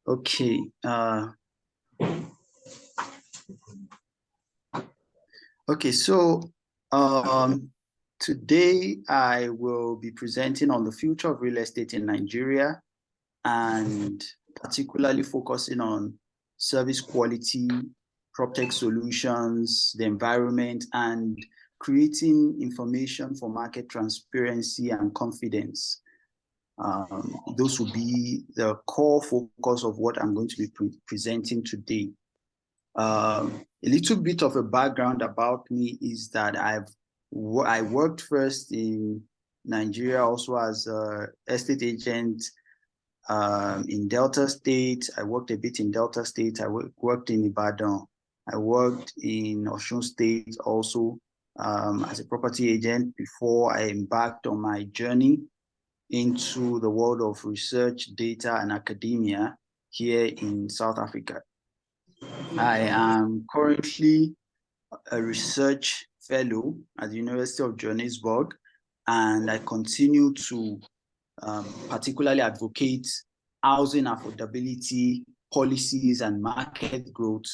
Okay. Okay, so today I will be presenting on the future of real estate in Nigeria, and particularly focusing on service quality, PropTech solutions, the environment, and creating information for market transparency and confidence. Those will be the core focus of what I'm going to be presenting today. A little bit of a background about me is that I worked first in Nigeria also as an estate agent in Delta State. I worked a bit in Delta State. I worked in Ibadan. I worked in Osun State also as a property agent before I embarked on my journey into the world of research, data, and academia here in South Africa. I am currently a research fellow at the University of Johannesburg, and I continue to particularly advocate housing affordability policies and market growth.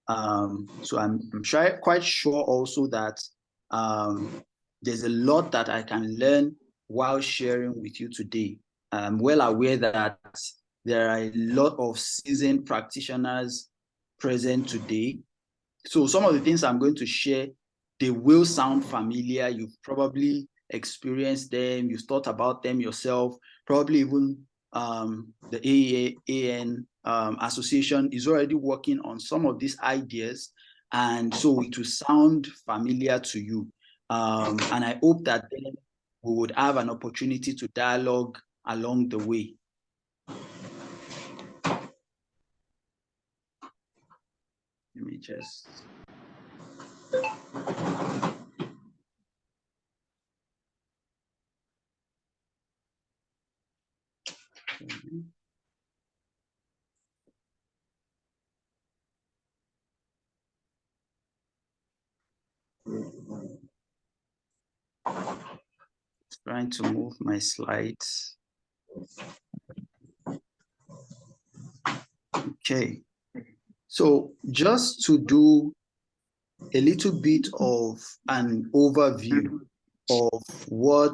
So I'm quite sure also that there's a lot that I can learn while sharing with you today. I'm well aware that there are a lot of seasoned practitioners present today. So some of the things I'm going to share, they will sound familiar. You've probably experienced them. You've thought about them yourself. Probably even the AAN association is already working on some of these ideas. And so it will sound familiar to you. And I hope that then we would have an opportunity to dialogue along the way. Let me just... Trying to move my slides. Okay, so just to do a little bit of an overview of what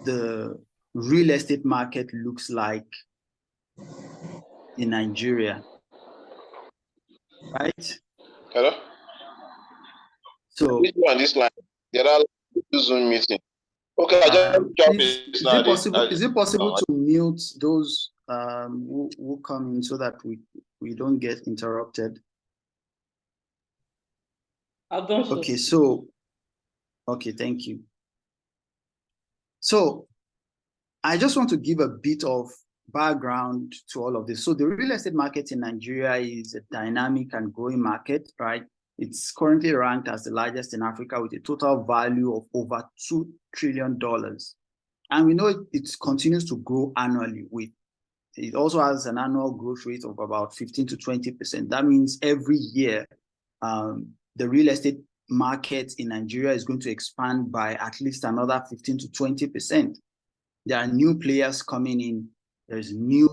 the real estate market looks like in Nigeria, right? Hello? So on this line, there are Zoom meeting. Okay, is it possible to mute those who come in so that we don't get interrupted? I've done so. Okay, so okay, thank you. So I just want to give a bit of background to all of this. So the real estate market in Nigeria is a dynamic and growing market, right? It's currently ranked as the largest in Africa with a total value of over $2 trillion. And we know it continues to grow annually. It also has an annual growth rate of about 15 to 20%. That means every year, the real estate market in Nigeria is going to expand by at least another 15 to 20%. There are new players coming in. There's new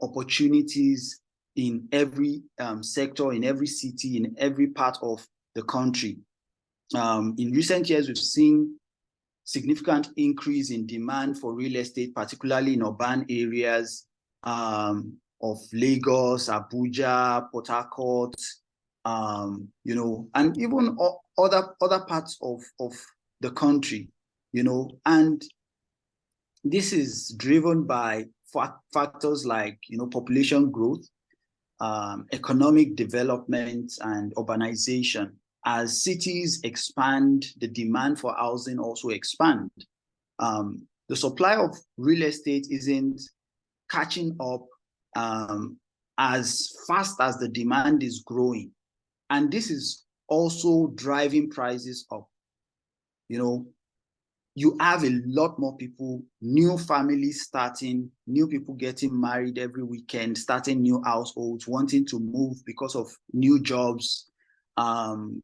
opportunities in every sector, in every city, in every part of the country. In recent years, we've seen significant increase in demand for real estate, particularly in urban areas of Lagos, Abuja, Port Harcourt, you know, and even other parts of the country, you know, and this is driven by factors like, you know, population growth, economic development, and urbanization. As cities expand, the demand for housing also expand. The supply of real estate isn't catching up as fast as the demand is growing. And this is also driving prices up. You know, you have a lot more people, new families starting, new people getting married every weekend, starting new households, wanting to move because of new jobs,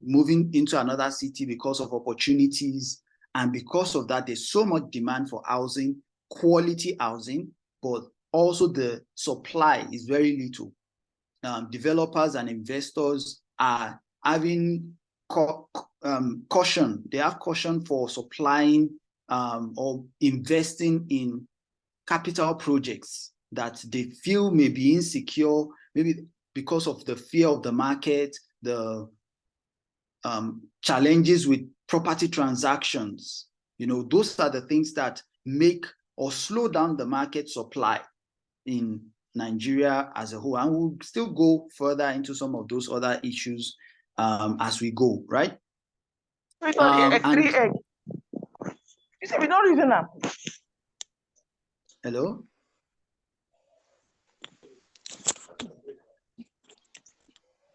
moving into another city because of opportunities. And because of that, there's so much demand for housing quality housing, but also the supply is very little. Developers and investors are having caution. They have caution for supplying or investing in capital projects that they feel may be insecure, maybe because of the fear of the market, the challenges with property transactions. You know, those are the things that make or slow down the market supply in Nigeria as a whole. And we'll still go further into some of those other issues as we go, right? You said we don't even know. Hello?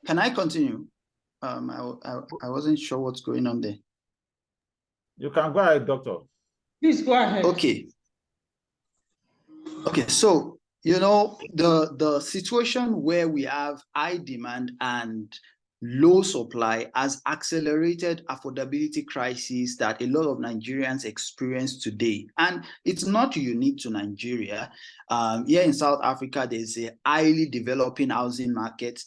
Can I continue? I wasn't sure what's going on there. You can go ahead, Doctor. Please go ahead. Okay. Okay, so, you know, the situation where we have high demand and low supply has accelerated affordability crisis that a lot of Nigerians experience today. And it's not unique to Nigeria. Here in South Africa, there's a highly developing housing market.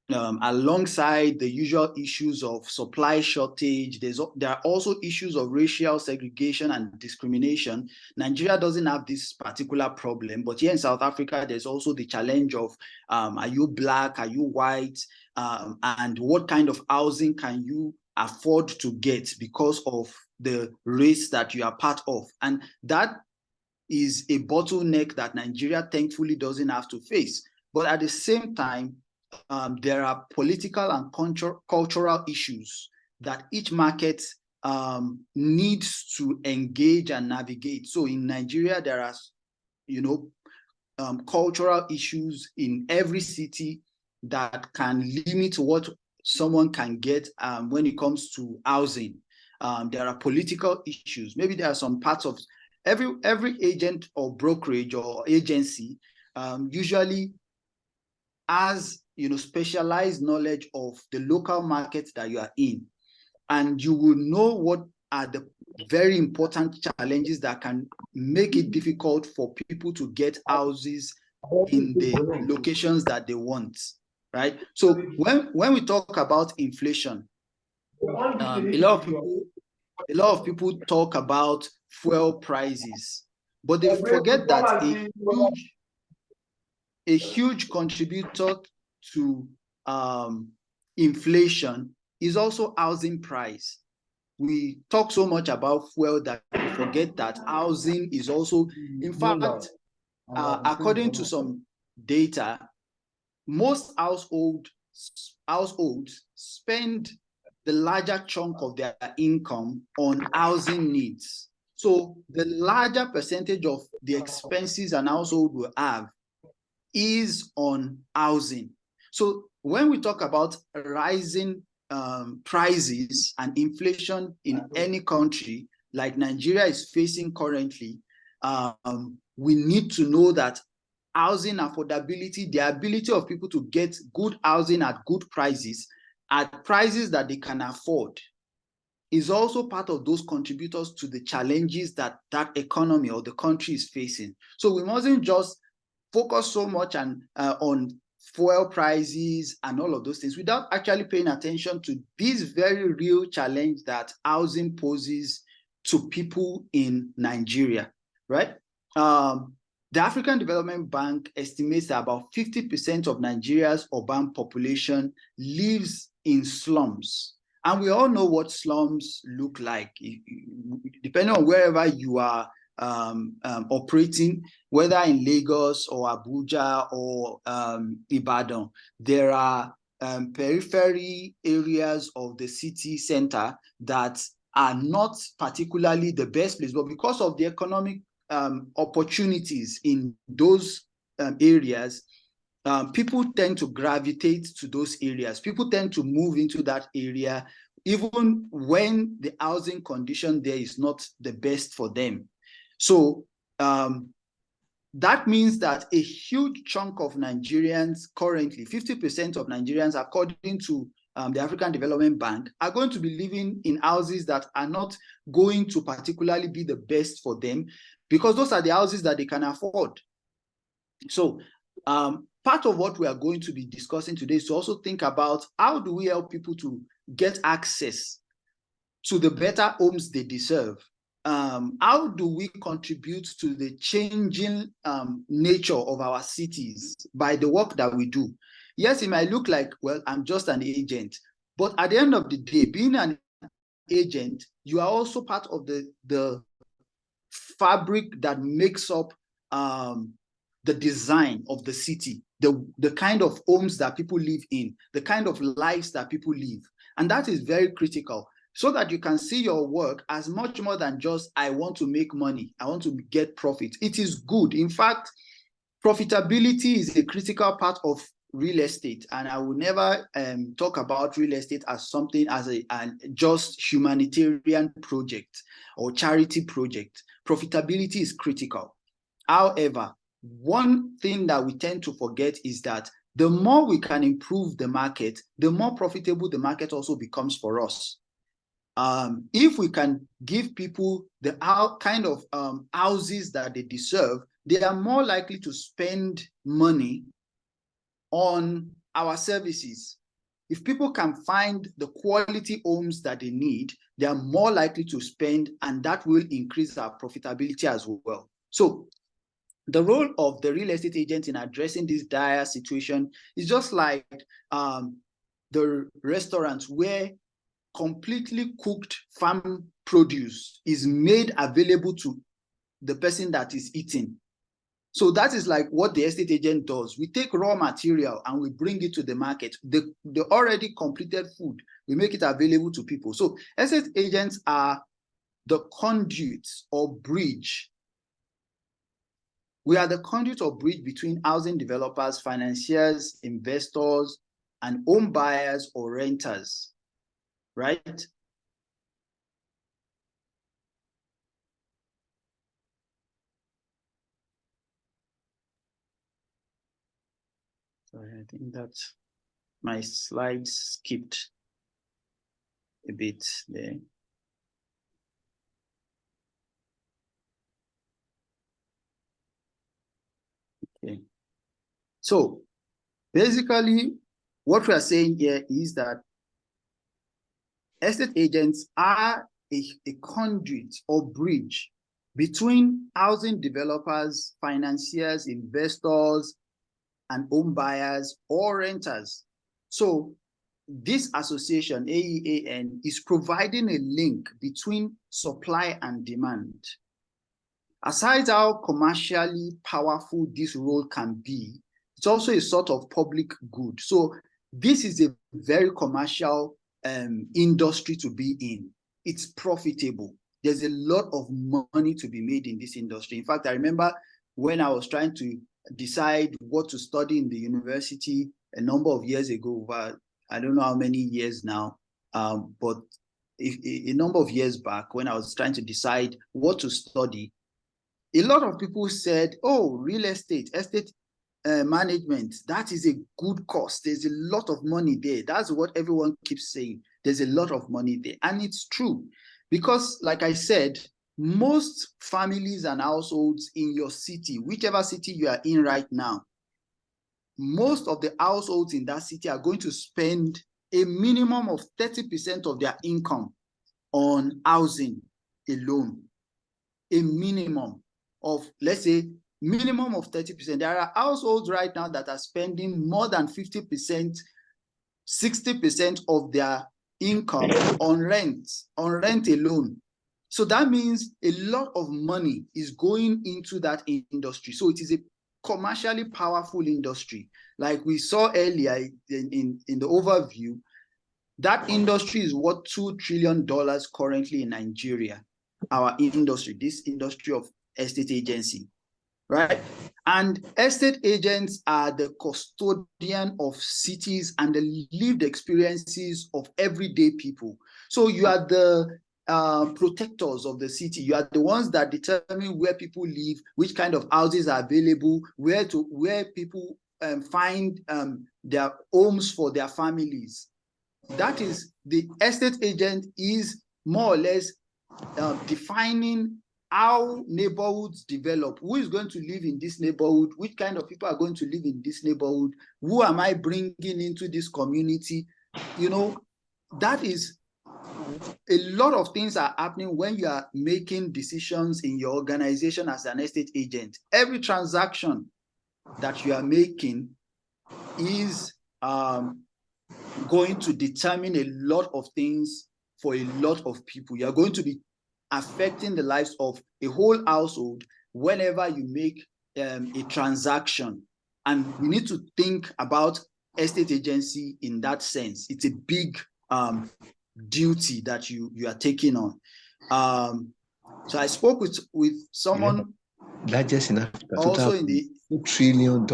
Alongside the usual issues of supply shortage, there are also issues of racial segregation and discrimination. Nigeria doesn't have this particular problem, but here in South Africa, there's also the challenge of, are you Black, are you white, and what kind of housing can you afford to get because of the race that you are part of? And that is a bottleneck that Nigeria thankfully doesn't have to face. But at the same time, there are political and cultural issues that each market needs to engage and navigate. So in Nigeria, there are, you know, cultural issues in every city that can limit what someone can get when it comes to housing. There are political issues. Maybe there are some parts of every agent or brokerage or agency usually has, you know, specialized knowledge of the local market that you are in, and you will know what are the very important challenges that can make it difficult for people to get houses in the locations that they want, right? So when we talk about inflation, a lot of people talk about fuel prices, but they forget that a huge contributor to inflation is also housing price. We talk so much about fuel that we forget that housing is also, in fact, according to some data, most households spend the larger chunk of their income on housing needs. So the larger percentage of the expenses an household will have is on housing. So when we talk about rising prices and inflation in any country like Nigeria is facing currently, we need to know that housing affordability, the ability of people to get good housing at good prices, at prices that they can afford, is also part of those contributors to the challenges that that economy or the country is facing. So we mustn't just focus so much on fuel prices and all of those things without actually paying attention to this very real challenge that housing poses to people in Nigeria, right? The African Development Bank estimates that about 50% of Nigeria's urban population lives in slums. And we all know what slums look like. Depending on wherever you are operating, whether in Lagos or Abuja or Ibadan, there are periphery areas of the city center that are not particularly the best place, but because of the economic opportunities in those areas, people tend to gravitate to those areas. People tend to move into that area, even when the housing condition there is not the best for them. So that means that a huge chunk of Nigerians currently, 50% of Nigerians, according to the African Development Bank, are going to be living in houses that are not going to particularly be the best for them, because those are the houses that they can afford. So part of what we are going to be discussing today is to also think about how do we help people to get access to the better homes they deserve. How do we contribute to the changing nature of our cities by the work that we do? Yes, it might look like, well, I'm just an agent, but at the end of the day, being an agent, you are also part of the fabric that makes up the design of the city, the kind of homes that people live in, the kind of lives that people live. And that is very critical, so that you can see your work as much more than just, I want to make money, I want to get profit. It is good. In fact, profitability is a critical part of real estate. And I will never talk about real estate as something as a just humanitarian project or charity project. Profitability is critical. However, one thing that we tend to forget is that the more we can improve the market, the more profitable the market also becomes for us. If we can give people the kind of houses that they deserve, they are more likely to spend money on our services. If people can find the quality homes that they need, they are more likely to spend, and that will increase our profitability as well. So the role of the real estate agent in addressing this dire situation is just like the restaurants where completely cooked farm produce is made available to the person that is eating. So that is like what the estate agent does. We take raw material and we bring it to the market. The already completed food, we make it available to people. So estate agents are the conduits or bridge. We are the conduit or bridge between housing developers, financiers, investors, and home buyers or renters, right? Sorry, I think that my slides skipped a bit there. Okay. So basically, what we are saying here is that estate agents are a conduit or bridge between housing developers, financiers, investors, and home buyers or renters. So this association, AEAN, is providing a link between supply and demand. Aside how commercially powerful this role can be, it's also a sort of public good. So this is a very commercial industry to be in. It's profitable. There's a lot of money to be made in this industry. In fact, I remember when I was trying to decide what to study in the university a number of years ago, but I don't know how many years now, but a number of years back when I was trying to decide what to study, a lot of people said, oh, real estate, estate management, that is a good course. There's a lot of money there. That's what everyone keeps saying. There's a lot of money there. And it's true. Because like I said, most families and households in your city, whichever city you are in right now, most of the households in that city are going to spend a minimum of 30% of their income on housing alone. A minimum of, let's say, minimum of 30%. There are households right now that are spending more than 50%, 60% of their income on rent alone. So that means a lot of money is going into that industry. So it is a commercially powerful industry. Like we saw earlier in the overview, that industry is worth $2 trillion currently in Nigeria. Our industry, this industry of estate agency, right? And estate agents are the custodian of cities and the lived experiences of everyday people. So you are the protectors of the city. You are the ones that determine where people live, which kind of houses are available, where people find their homes for their families. That is, the estate agent is more or less defining how neighborhoods develop. Who is going to live in this neighborhood? Which kind of people are going to live in this neighborhood? Who am I bringing into this community? You know, that is a lot of things are happening when you are making decisions in your organization as an estate agent. Every transaction that you are making is going to determine a lot of things for a lot of people. You're going to be affecting the lives of a whole household whenever you make a transaction. And we need to think about estate agency in that sense. It's a big duty that you are taking on. So I spoke with someone largest enough also in the $2 trillion.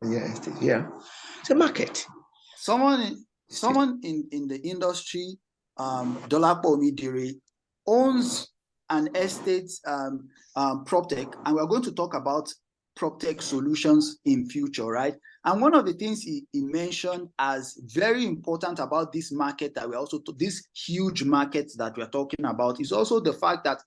Yeah, it's a market. Someone in the industry, Dolapo Omidire, owns an estate PropTech, and we're going to talk about PropTech solutions in future, right? And one of the things he mentioned as very important about this market that this huge market that we're talking about is also the fact that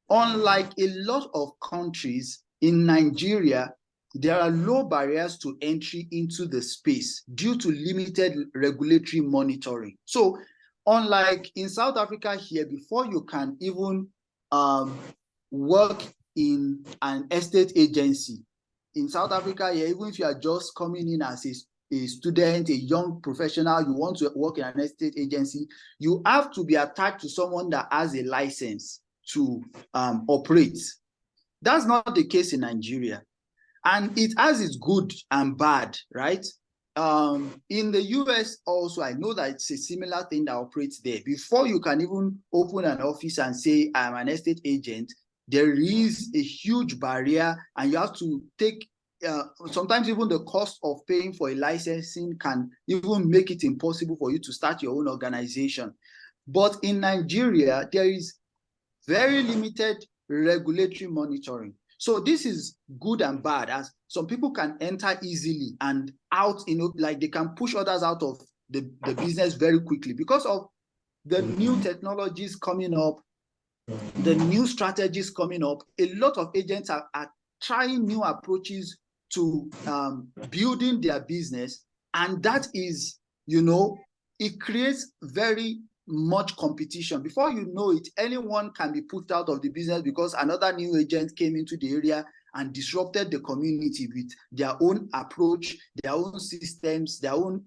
unlike a lot of countries, in Nigeria, there are low barriers to entry into the space due to limited regulatory monitoring. So unlike in South Africa here, before you can even work in an estate agency, in South Africa here, even if you are just coming in as a student, a young professional, you want to work in an estate agency, you have to be attached to someone that has a license to operate. That's not the case in Nigeria. And it has its good and bad, right? In the US also, I know that it's a similar thing that operates there. Before you can even open an office and say, I'm an estate agent, there is a huge barrier, and you have to take, sometimes even the cost of paying for a licensing can even make it impossible for you to start your own organization. But in Nigeria, there is very limited regulatory monitoring. So this is good and bad, as some people can enter easily and out, like they can push others out of the business very quickly because of the new technologies coming up, the new strategies coming up. A lot of agents are trying new approaches to building their business, and that is, it creates very much competition. Before you know it, anyone can be put out of the business because another new agent came into the area and disrupted the community with their own approach, their own systems, their own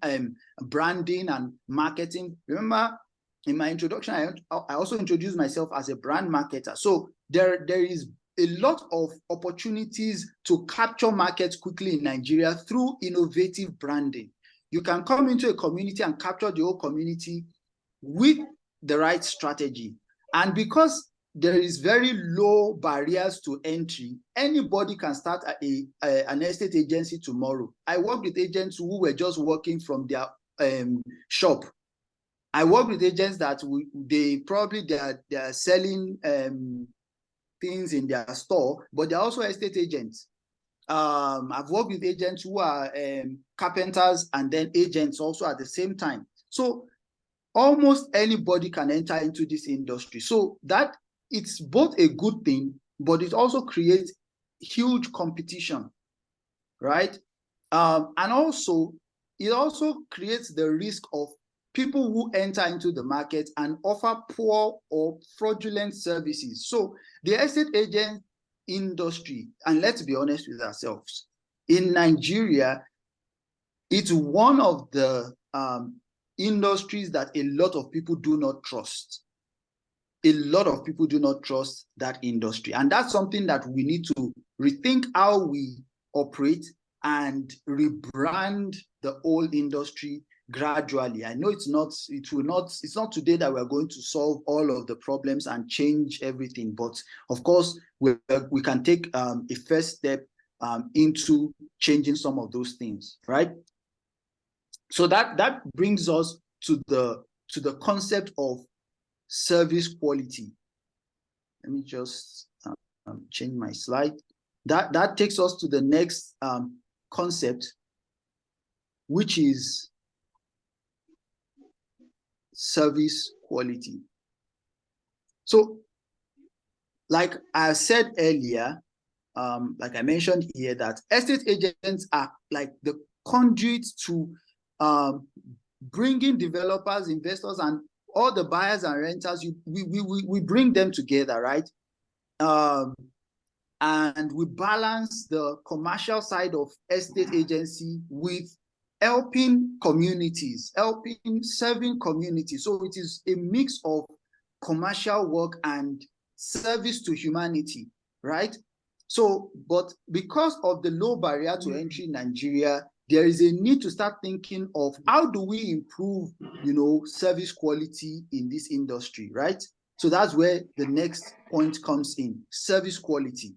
branding and marketing. Remember, in my introduction, I also introduced myself as a brand marketer. So there is a lot of opportunities to capture markets quickly in Nigeria through innovative branding. You can come into a community and capture the whole community with the right strategy. And because there is very low barriers to entry, anybody can start an estate agency tomorrow. I work with agents who were just working from their shop. I work with agents that they are selling things in their store, but they're also estate agents. I've worked with agents who are carpenters and then agents also at the same time. So almost anybody can enter into this industry. So that it's both a good thing, but it also creates huge competition, right? And also, it also creates the risk of people who enter into the market and offer poor or fraudulent services. So the estate agent industry, and let's be honest with ourselves, in Nigeria, it's one of the industries that a lot of people do not trust. A lot of people do not trust that industry. And that's something that we need to rethink how we operate and rebrand the whole industry gradually. I know it's not today that we're going to solve all of the problems and change everything, but of course we can take a first step into changing some of those things, right? So that brings us to the concept of service quality. Let me just change my slide. That takes us to the next concept, which is service quality. So like I said earlier, like I mentioned here, that estate agents are like the conduit to bringing developers, investors, and all the buyers and renters. We bring them together, right? And we balance the commercial side of estate agency with helping communities, serving communities. So it is a mix of commercial work and service to humanity, right? So, but because of the low barrier to entry in Nigeria, there is a need to start thinking of how do we improve, service quality in this industry, right? So that's where the next point comes in: service quality.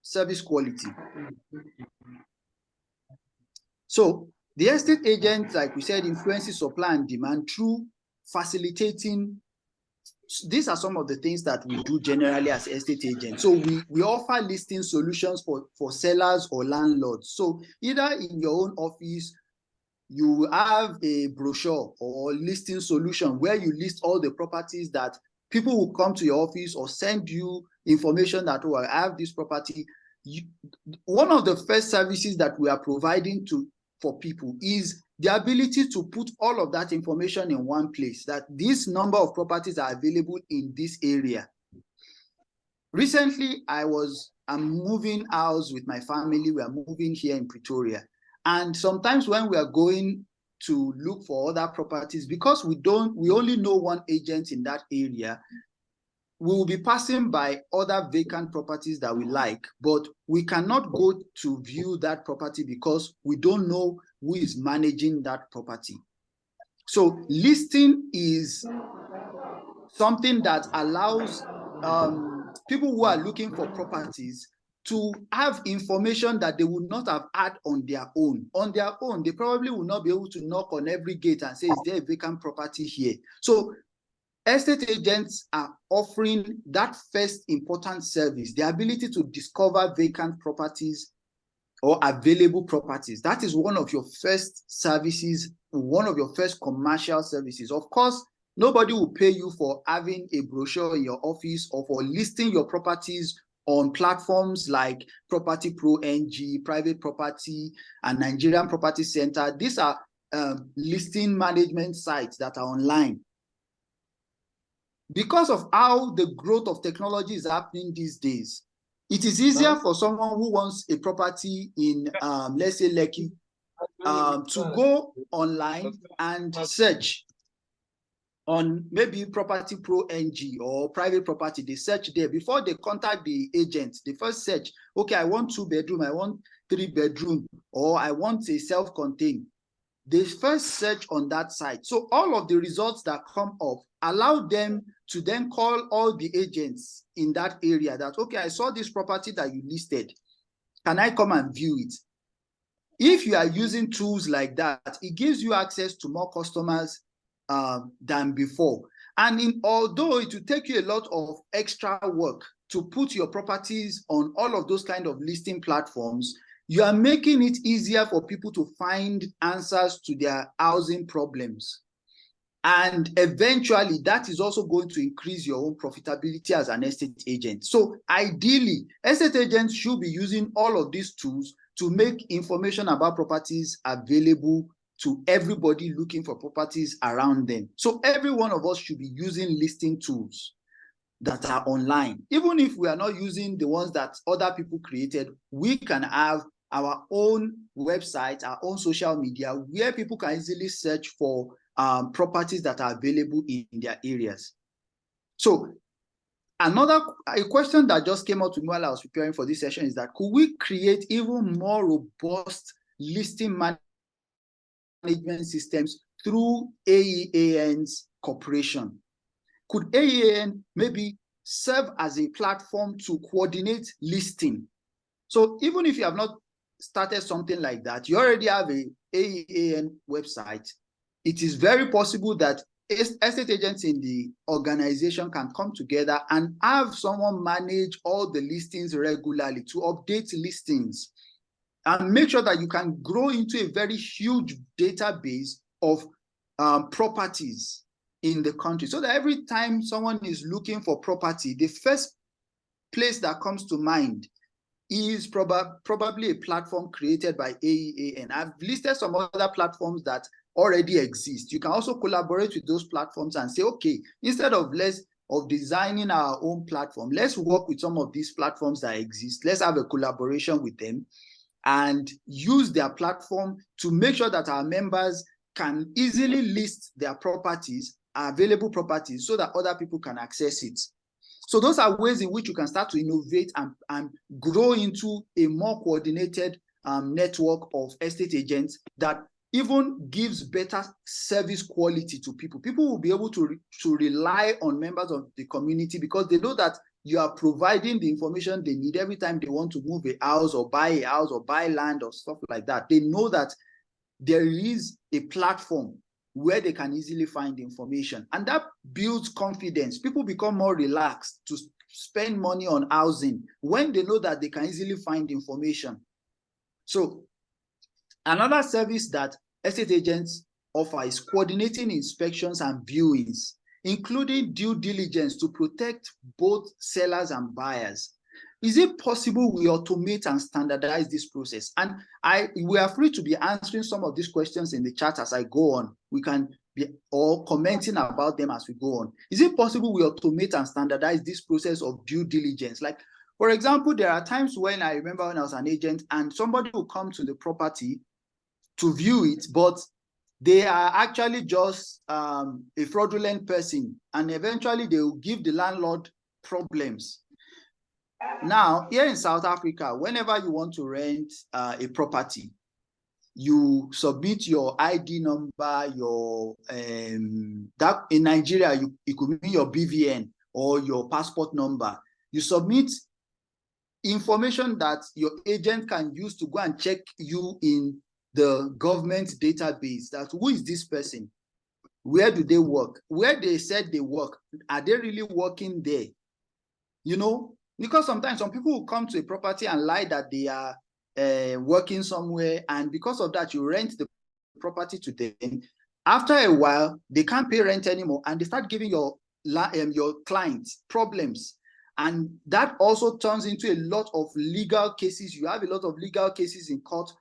Service quality. So the estate agent, like we said, influences supply and demand through facilitating. These are some of the things that we do generally as estate agents. So we offer listing solutions for sellers or landlords. So either in your own office, you have a brochure or listing solution where you list all the properties that people will come to your office or send you information that, oh, I have this property. One of the first services that we are providing for people is the ability to put all of that information in one place, that this number of properties are available in this area. Recently, I'm moving house with my family. We are moving here in Pretoria. And sometimes when we are going to look for other properties, because we only know one agent in that area, we will be passing by other vacant properties that we like, but we cannot go to view that property because we don't know who is managing that property. So listing is something that allows people who are looking for properties to have information that they would not have had on their own. On their own, they probably will not be able to knock on every gate and say, is there a vacant property here? So estate agents are offering that first important service, the ability to discover vacant properties or available properties. That is one of your first services, one of your first commercial services. Of course, nobody will pay you for having a brochure in your office or for listing your properties on platforms like Property Pro NG, Private Property, and Nigerian Property Center. These are listing management sites that are online. Because of how the growth of technology is happening these days, it is easier for someone who wants a property in, let's say, Lekki, to go online and search on maybe Property Pro NG or Private Property. They search there before they contact the agent. They first search, okay, I want 2-bedroom, I want 3-bedroom, or I want a self-contained. They first search on that site. So all of the results that come up allow them to then call all the agents in that area that, okay, I saw this property that you listed. Can I come and view it? If you are using tools like that, it gives you access to more customers than before. And although it will take you a lot of extra work to put your properties on all of those kind of listing platforms, you are making it easier for people to find answers to their housing problems. And eventually, that is also going to increase your own profitability as an estate agent. So ideally, estate agents should be using all of these tools to make information about properties available to everybody looking for properties around them. So every one of us should be using listing tools that are online. Even if we are not using the ones that other people created, we can have our own website, our own social media, where people can easily search for properties that are available in their areas. So a question that just came out to me while I was preparing for this session is that, could we create even more robust listing management systems through AEAN's cooperation? Could AEAN maybe serve as a platform to coordinate listing? So even if you have not started something like that, you already have a AEAN website, it is very possible that estate agents in the organization can come together and have someone manage all the listings regularly, to update listings and make sure that you can grow into a very huge database of properties in the country, so that every time someone is looking for property, the first place that comes to mind is probably a platform created by AEAN. I've listed some other platforms that already exist. You can also collaborate with those platforms and say, okay, instead of designing our own platform, let's work with some of these platforms that exist. Let's have a collaboration with them and use their platform to make sure that our members can easily list their properties, available properties, so that other people can access it. So those are ways in which you can start to innovate and grow into a more coordinated network of estate agents that even gives better service quality to people. People will be able to rely on members of the community because they know that you are providing the information they need every time they want to move a house or buy land or stuff like that. They know that there is a platform where they can easily find information, and that builds confidence. People become more relaxed to spend money on housing when they know that they can easily find information. So another service that estate agents offer is coordinating inspections and viewings, including due diligence to protect both sellers and buyers. Is it possible we automate and standardize this process? And we are free to be answering some of these questions in the chat as I go on. We can be or commenting about them as we go on. Is it possible we automate and standardize this process of due diligence? Like, for example, there are times when I remember when I was an agent and somebody will come to the property to view it, but they are actually just a fraudulent person, and eventually they will give the landlord problems. Now, here in South Africa, whenever you want to rent a property, you submit your ID number, that in Nigeria, it could be your BVN or your passport number. You submit information that your agent can use to go and check you in the government database. That who is this person? Where do they work? Where they said they work, are they really working there? You know, because sometimes some people will come to a property and lie that they are working somewhere, and because of that, you rent the property to them. After a while, they can't pay rent anymore, and they start giving your clients problems. And that also turns into a lot of legal cases. You have a lot of legal cases in court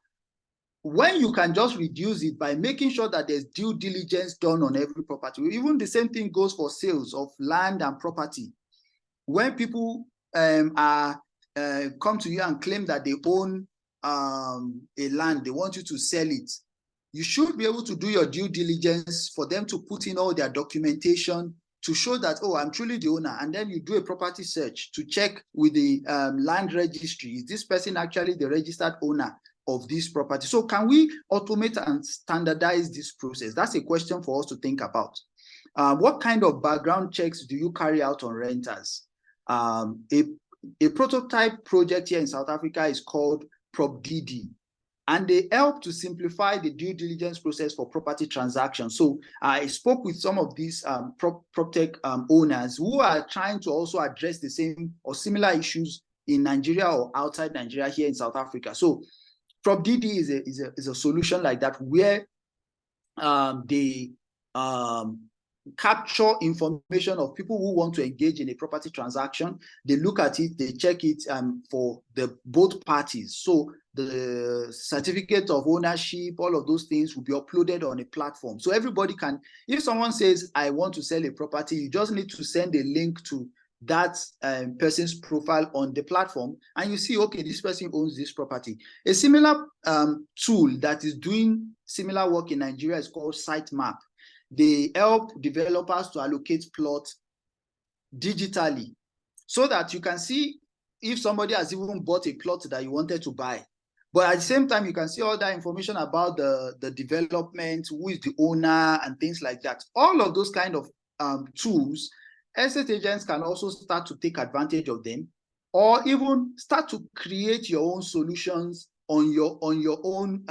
when you can just reduce it by making sure that there's due diligence done on every property. Even the same thing goes for sales of land and property. When people come to you and claim that they own a land, they want you to sell it, you should be able to do your due diligence for them to put in all their documentation to show that, oh, I'm truly the owner. And then you do a property search to check with the land registry. Is this person actually the registered owner of this property? So can we automate and standardize this process? That's a question for us to think about. What kind of background checks do you carry out on renters? A prototype project here in South Africa is called PropDD, and they help to simplify the due diligence process for property transactions. So I spoke with some of these PropTech owners who are trying to also address the same or similar issues in Nigeria or outside Nigeria here in South Africa. So PropDD is a solution like that, where they capture information of people who want to engage in a property transaction. They look at it, they check it for both parties. So the certificate of ownership, all of those things will be uploaded on a platform. So everybody can, if someone says, I want to sell a property, you just need to send a link to that person's profile on the platform, and you see, okay, this person owns this property. A similar tool that is doing similar work in Nigeria is called Sitemap. They help developers to allocate plots digitally so that you can see if somebody has even bought a plot that you wanted to buy. But at the same time, you can see all that information about the development, who is the owner, and things like that. All of those kind of tools, estate agents can also start to take advantage of them, or even start to create your own solutions on your own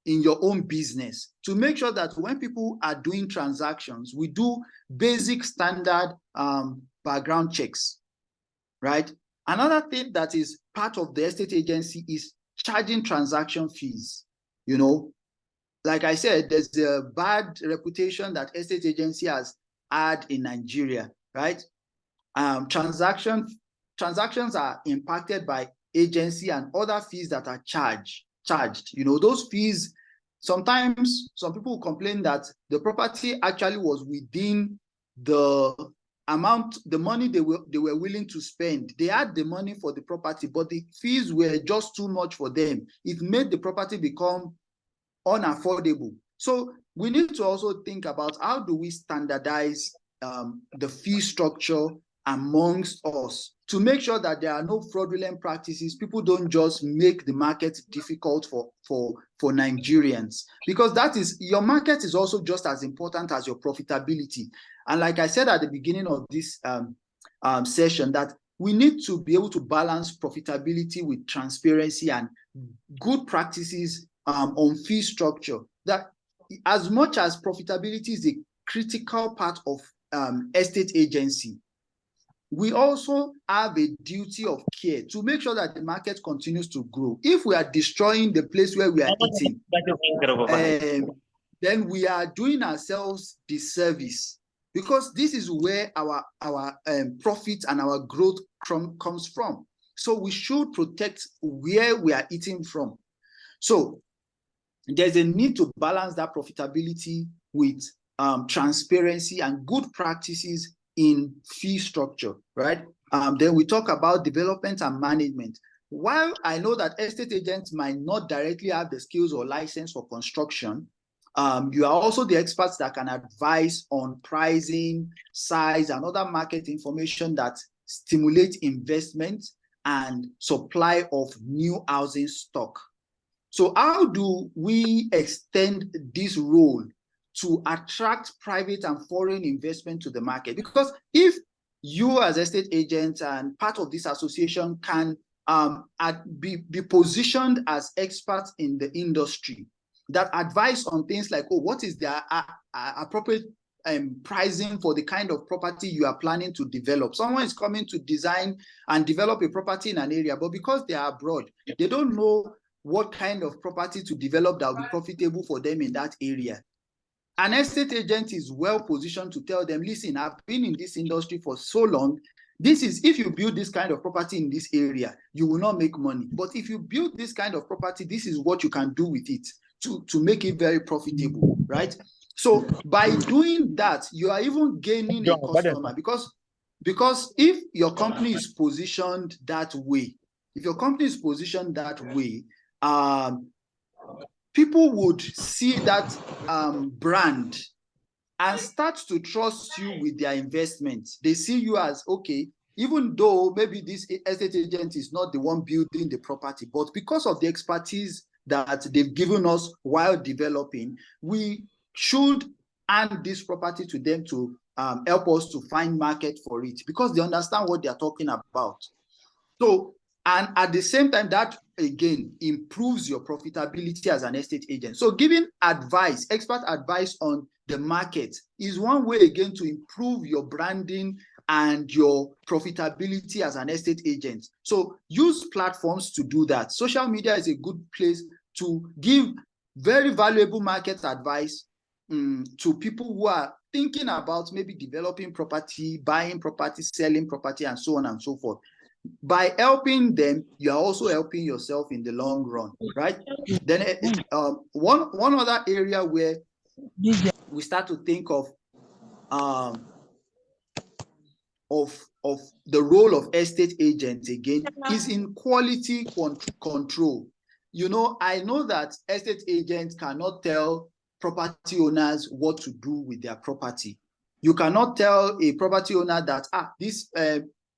in your own business, to make sure that when people are doing transactions, we do basic standard background checks, right? Another thing that is part of the estate agency is charging transaction fees. You know, like I said, there's a bad reputation that estate agency has had in Nigeria, right? Transactions are impacted by agency and other fees that are charged. You know, those fees, sometimes some people complain that the property actually was within the amount, the money they were willing to spend. They had the money for the property, but the fees were just too much for them. It made the property become unaffordable. So we need to also think about how do we standardize the fee structure amongst us to make sure that there are no fraudulent practices. People don't just make the market difficult for Nigerians, because that is, your market is also just as important as your profitability. And like I said at the beginning of this session, that we need to be able to balance profitability with transparency and good practices on fee structure. That as much as profitability is a critical part of estate agency, we also have a duty of care to make sure that the market continues to grow. If we are destroying the place where we are eating, then we are doing ourselves disservice, because this is where our profit and our growth comes from. So we should protect where we are eating from. So there's a need to balance that profitability with transparency and good practices in fee structure, right? Then we talk about development and management. While I know that estate agents might not directly have the skills or license for construction, you are also the experts that can advise on pricing, size, and other market information that stimulate investment and supply of new housing stock. So how do we extend this role to attract private and foreign investment to the market? Because if you as estate agents and part of this association can be positioned as experts in the industry that advise on things like, oh, what is the appropriate pricing for the kind of property you are planning to develop. Someone is coming to design and develop a property in an area, but because they are abroad, they don't know what kind of property to develop that will be profitable for them in that area. An estate agent is well positioned to tell them, listen, I've been in this industry for so long. This is, if you build this kind of property in this area, you will not make money. But if you build this kind of property, this is what you can do with it to make it very profitable, right? So by doing that, you are even gaining a customer, because if your company is positioned that way, people would see that brand and start to trust you with their investments. They see you as, okay, even though maybe this estate agent is not the one building the property, but because of the expertise that they've given us while developing, we should hand this property to them to help us to find market for it, because they understand what they're talking about. So, and at the same time, that again improves your profitability as an estate agent. So giving advice, expert advice on the market is one way again to improve your branding and your profitability as an estate agent. So use platforms to do that. Social media is a good place to give very valuable market advice to people who are thinking about maybe developing property, buying property, selling property, and so on and so forth. By helping them, you are also helping yourself in the long run, right? Then one other area where we start to think of the role of estate agents again is in quality control. You know, I know that estate agents cannot tell property owners what to do with their property. You cannot tell a property owner that this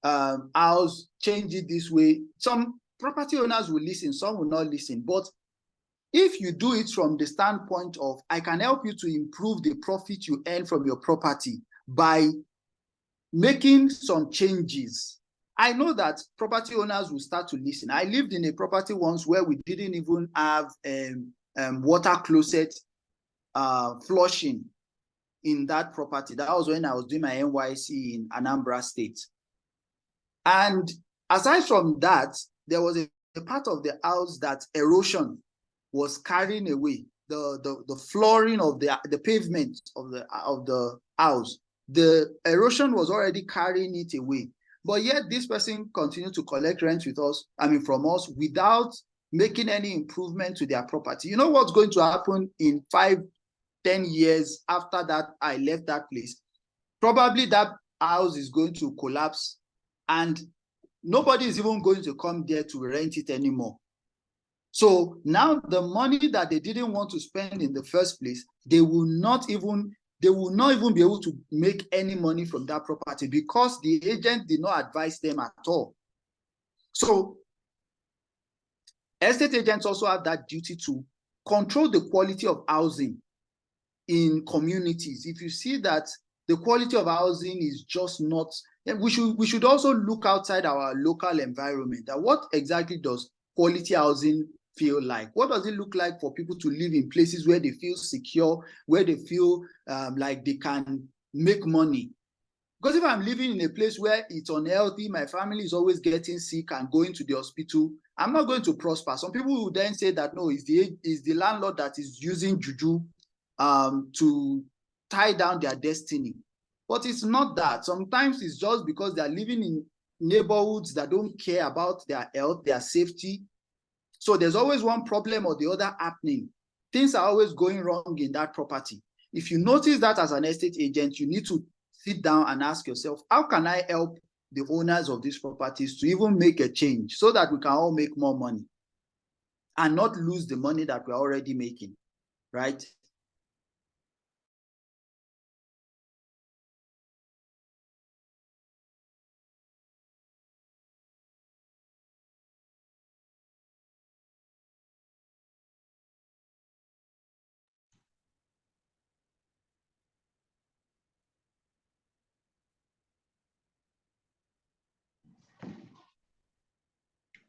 house, change it this way. Some property owners will listen, some will not listen. But if you do it from the standpoint of, I can help you to improve the profit you earn from your property by making some changes, I know that property owners will start to listen. I lived in a property once where we didn't even have water closet flushing in that property. That was when I was doing my NYC in Anambra State. And aside from that, there was a part of the house that erosion was carrying away. the flooring of the pavement of the house. The erosion was already carrying it away. But yet this person continued to collect rent with us, from us, without making any improvement to their property. You know what's going to happen in 5-10 years after that I left that place? Probably that house is going to collapse and nobody is even going to come there to rent it anymore. So now the money that they didn't want to spend in the first place, they will not even be able to make any money from that property because the agent did not advise them at all. So estate agents also have that duty to control the quality of housing in communities. If you see that the quality of housing is just not, we should also look outside our local environment. That what exactly does quality housing feel like? What does it look like for people to live in places where they feel secure, where they feel like they can make money? Because if I'm living in a place where it's unhealthy, my family is always getting sick and going to the hospital, I'm not going to prosper. Some people will then say that, no, it's the landlord that is using juju to tie down their destiny. But it's not that. Sometimes it's just because they're living in neighborhoods that don't care about their health, their safety. So there's always one problem or the other happening. Things are always going wrong in that property. If you notice that as an estate agent, you need to sit down and ask yourself, how can I help the owners of these properties to even make a change so that we can all make more money and not lose the money that we're already making, right?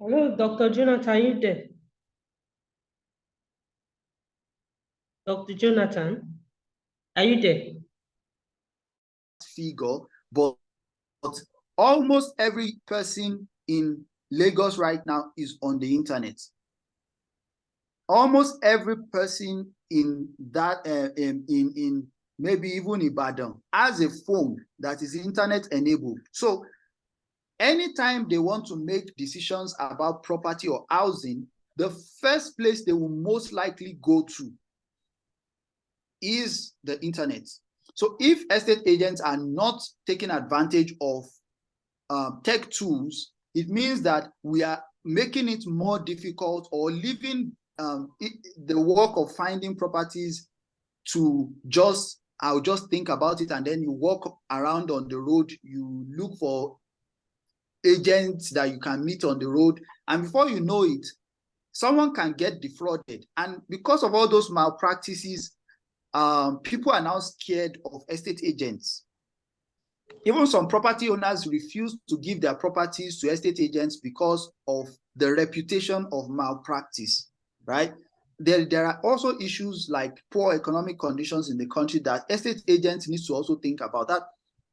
Hello, Dr. Jonathan, are you there? Dr. Jonathan, are you there? Figure, but almost every person in Lagos right now is on the internet. Almost every person in that in maybe even Ibadan has a phone that is internet enabled. So anytime they want to make decisions about property or housing, the first place they will most likely go to is the internet. So if estate agents are not taking advantage of tech tools, it means that we are making it more difficult or leaving the work of finding properties to just, I'll just think about it, and then you walk around on the road, you look for agents that you can meet on the road, and before you know it, someone can get defrauded. And because of all those malpractices, people are now scared of estate agents. Even some property owners refuse to give their properties to estate agents because of the reputation of malpractice, right? There are also issues like poor economic conditions in the country that estate agents need to also think about. That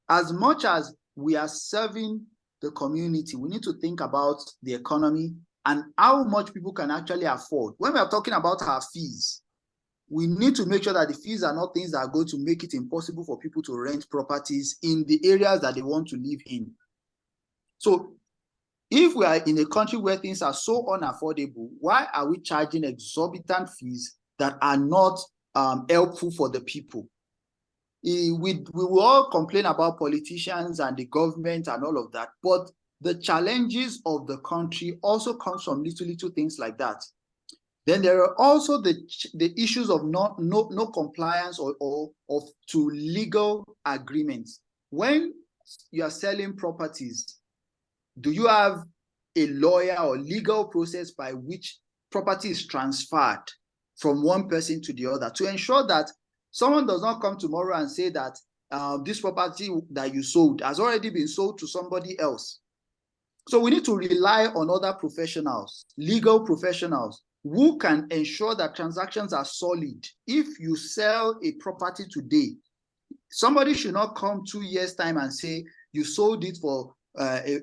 as much as we are serving the community, we need to think about the economy and how much people can actually afford. When we are talking about our fees, we need to make sure that the fees are not things that are going to make it impossible for people to rent properties in the areas that they want to live in. So if we are in a country where things are so unaffordable, why are we charging exorbitant fees that are not helpful for the people? We will all complain about politicians and the government and all of that, but the challenges of the country also comes from little things like that. Then there are also the issues of no compliance or to legal agreements. When you are selling properties, do you have a lawyer or legal process by which property is transferred from one person to the other to ensure that someone does not come tomorrow and say that this property that you sold has already been sold to somebody else? So we need to rely on other professionals, legal professionals, who can ensure that transactions are solid. If you sell a property today, somebody should not come 2 years' time and say you sold it for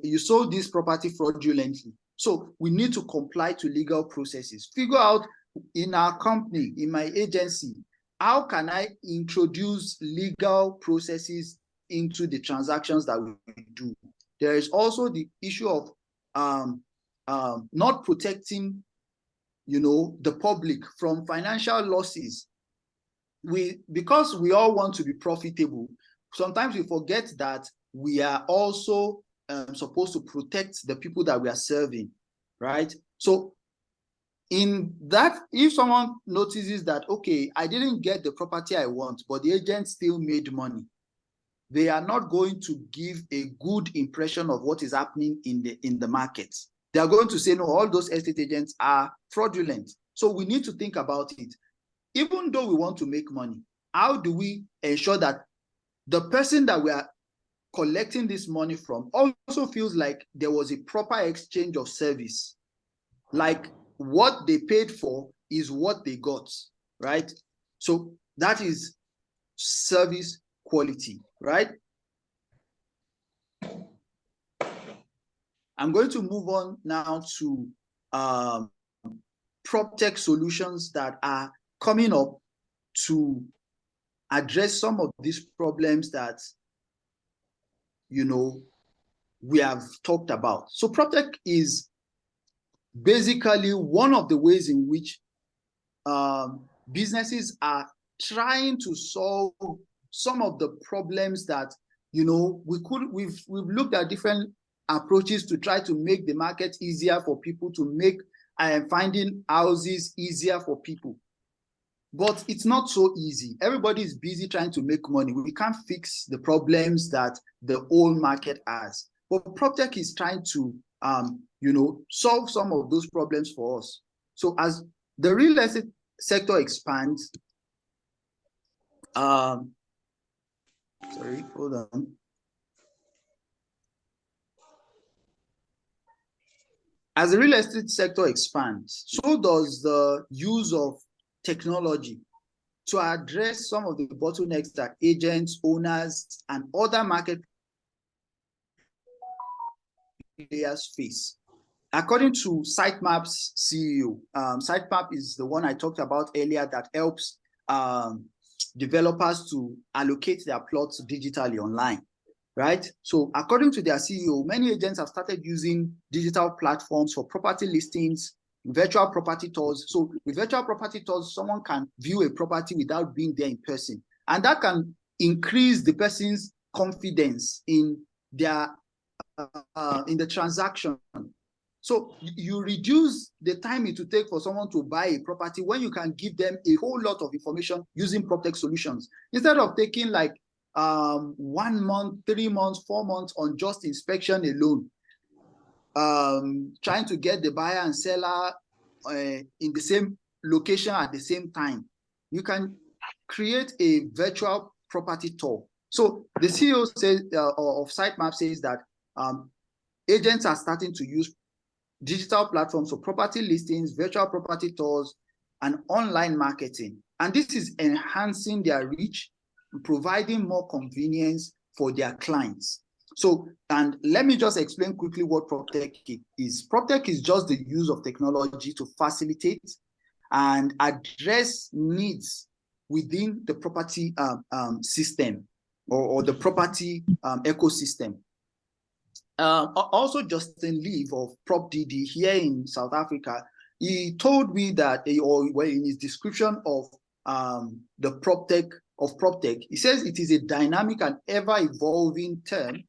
you sold this property fraudulently. So we need to comply to legal processes, figure out in our company, in my agency, how can I introduce legal processes into the transactions that we do? There is also the issue of not protecting, the public from financial losses. Because we all want to be profitable, sometimes we forget that we are also supposed to protect the people that we are serving, right? So in that, if someone notices that, okay, I didn't get the property I want, but the agent still made money, they are not going to give a good impression of what is happening in the market. They are going to say, no, all those estate agents are fraudulent. So we need to think about it. Even though we want to make money, how do we ensure that the person that we are collecting this money from also feels like there was a proper exchange of service? Like what they paid for is what they got, right? So that is service quality, right? I'm going to move on now to PropTech solutions that are coming up to address some of these problems that, we have talked about. So PropTech is basically one of the ways in which businesses are trying to solve some of the problems that, we've looked at different approaches to try to make the market easier for people, to make finding houses easier for people. But it's not so easy. Everybody is busy trying to make money. We can't fix the problems that the whole market has. But PropTech is trying to, solve some of those problems for us. So as the real estate sector expands, sorry, hold on. As the real estate sector expands, so does the use of technology to address some of the bottlenecks that agents, owners, and other market players face. According to Sitemap's CEO, Sitemap is the one I talked about earlier that helps developers to allocate their plots digitally online, right? So according to their CEO, many agents have started using digital platforms for property listings, virtual property tours. So with virtual property tours, someone can view a property without being there in person. And that can increase the person's confidence in their in the transaction. So you reduce the time it will take for someone to buy a property when you can give them a whole lot of information using PropTech solutions. Instead of taking like 1 month, 3 months, 4 months on just inspection alone, trying to get the buyer and seller in the same location at the same time, you can create a virtual property tour. So the CEO says, of Sitemap says that agents are starting to use digital platforms for property listings, virtual property tours, and online marketing. And this is enhancing their reach, providing more convenience for their clients. So, and let me just explain quickly what PropTech is. PropTech is just the use of technology to facilitate and address needs within the property system or the property ecosystem. Also, Justin Leaf of PropDD here in South Africa, he told me that, or in his description of the PropTech, he says it is a dynamic and ever-evolving term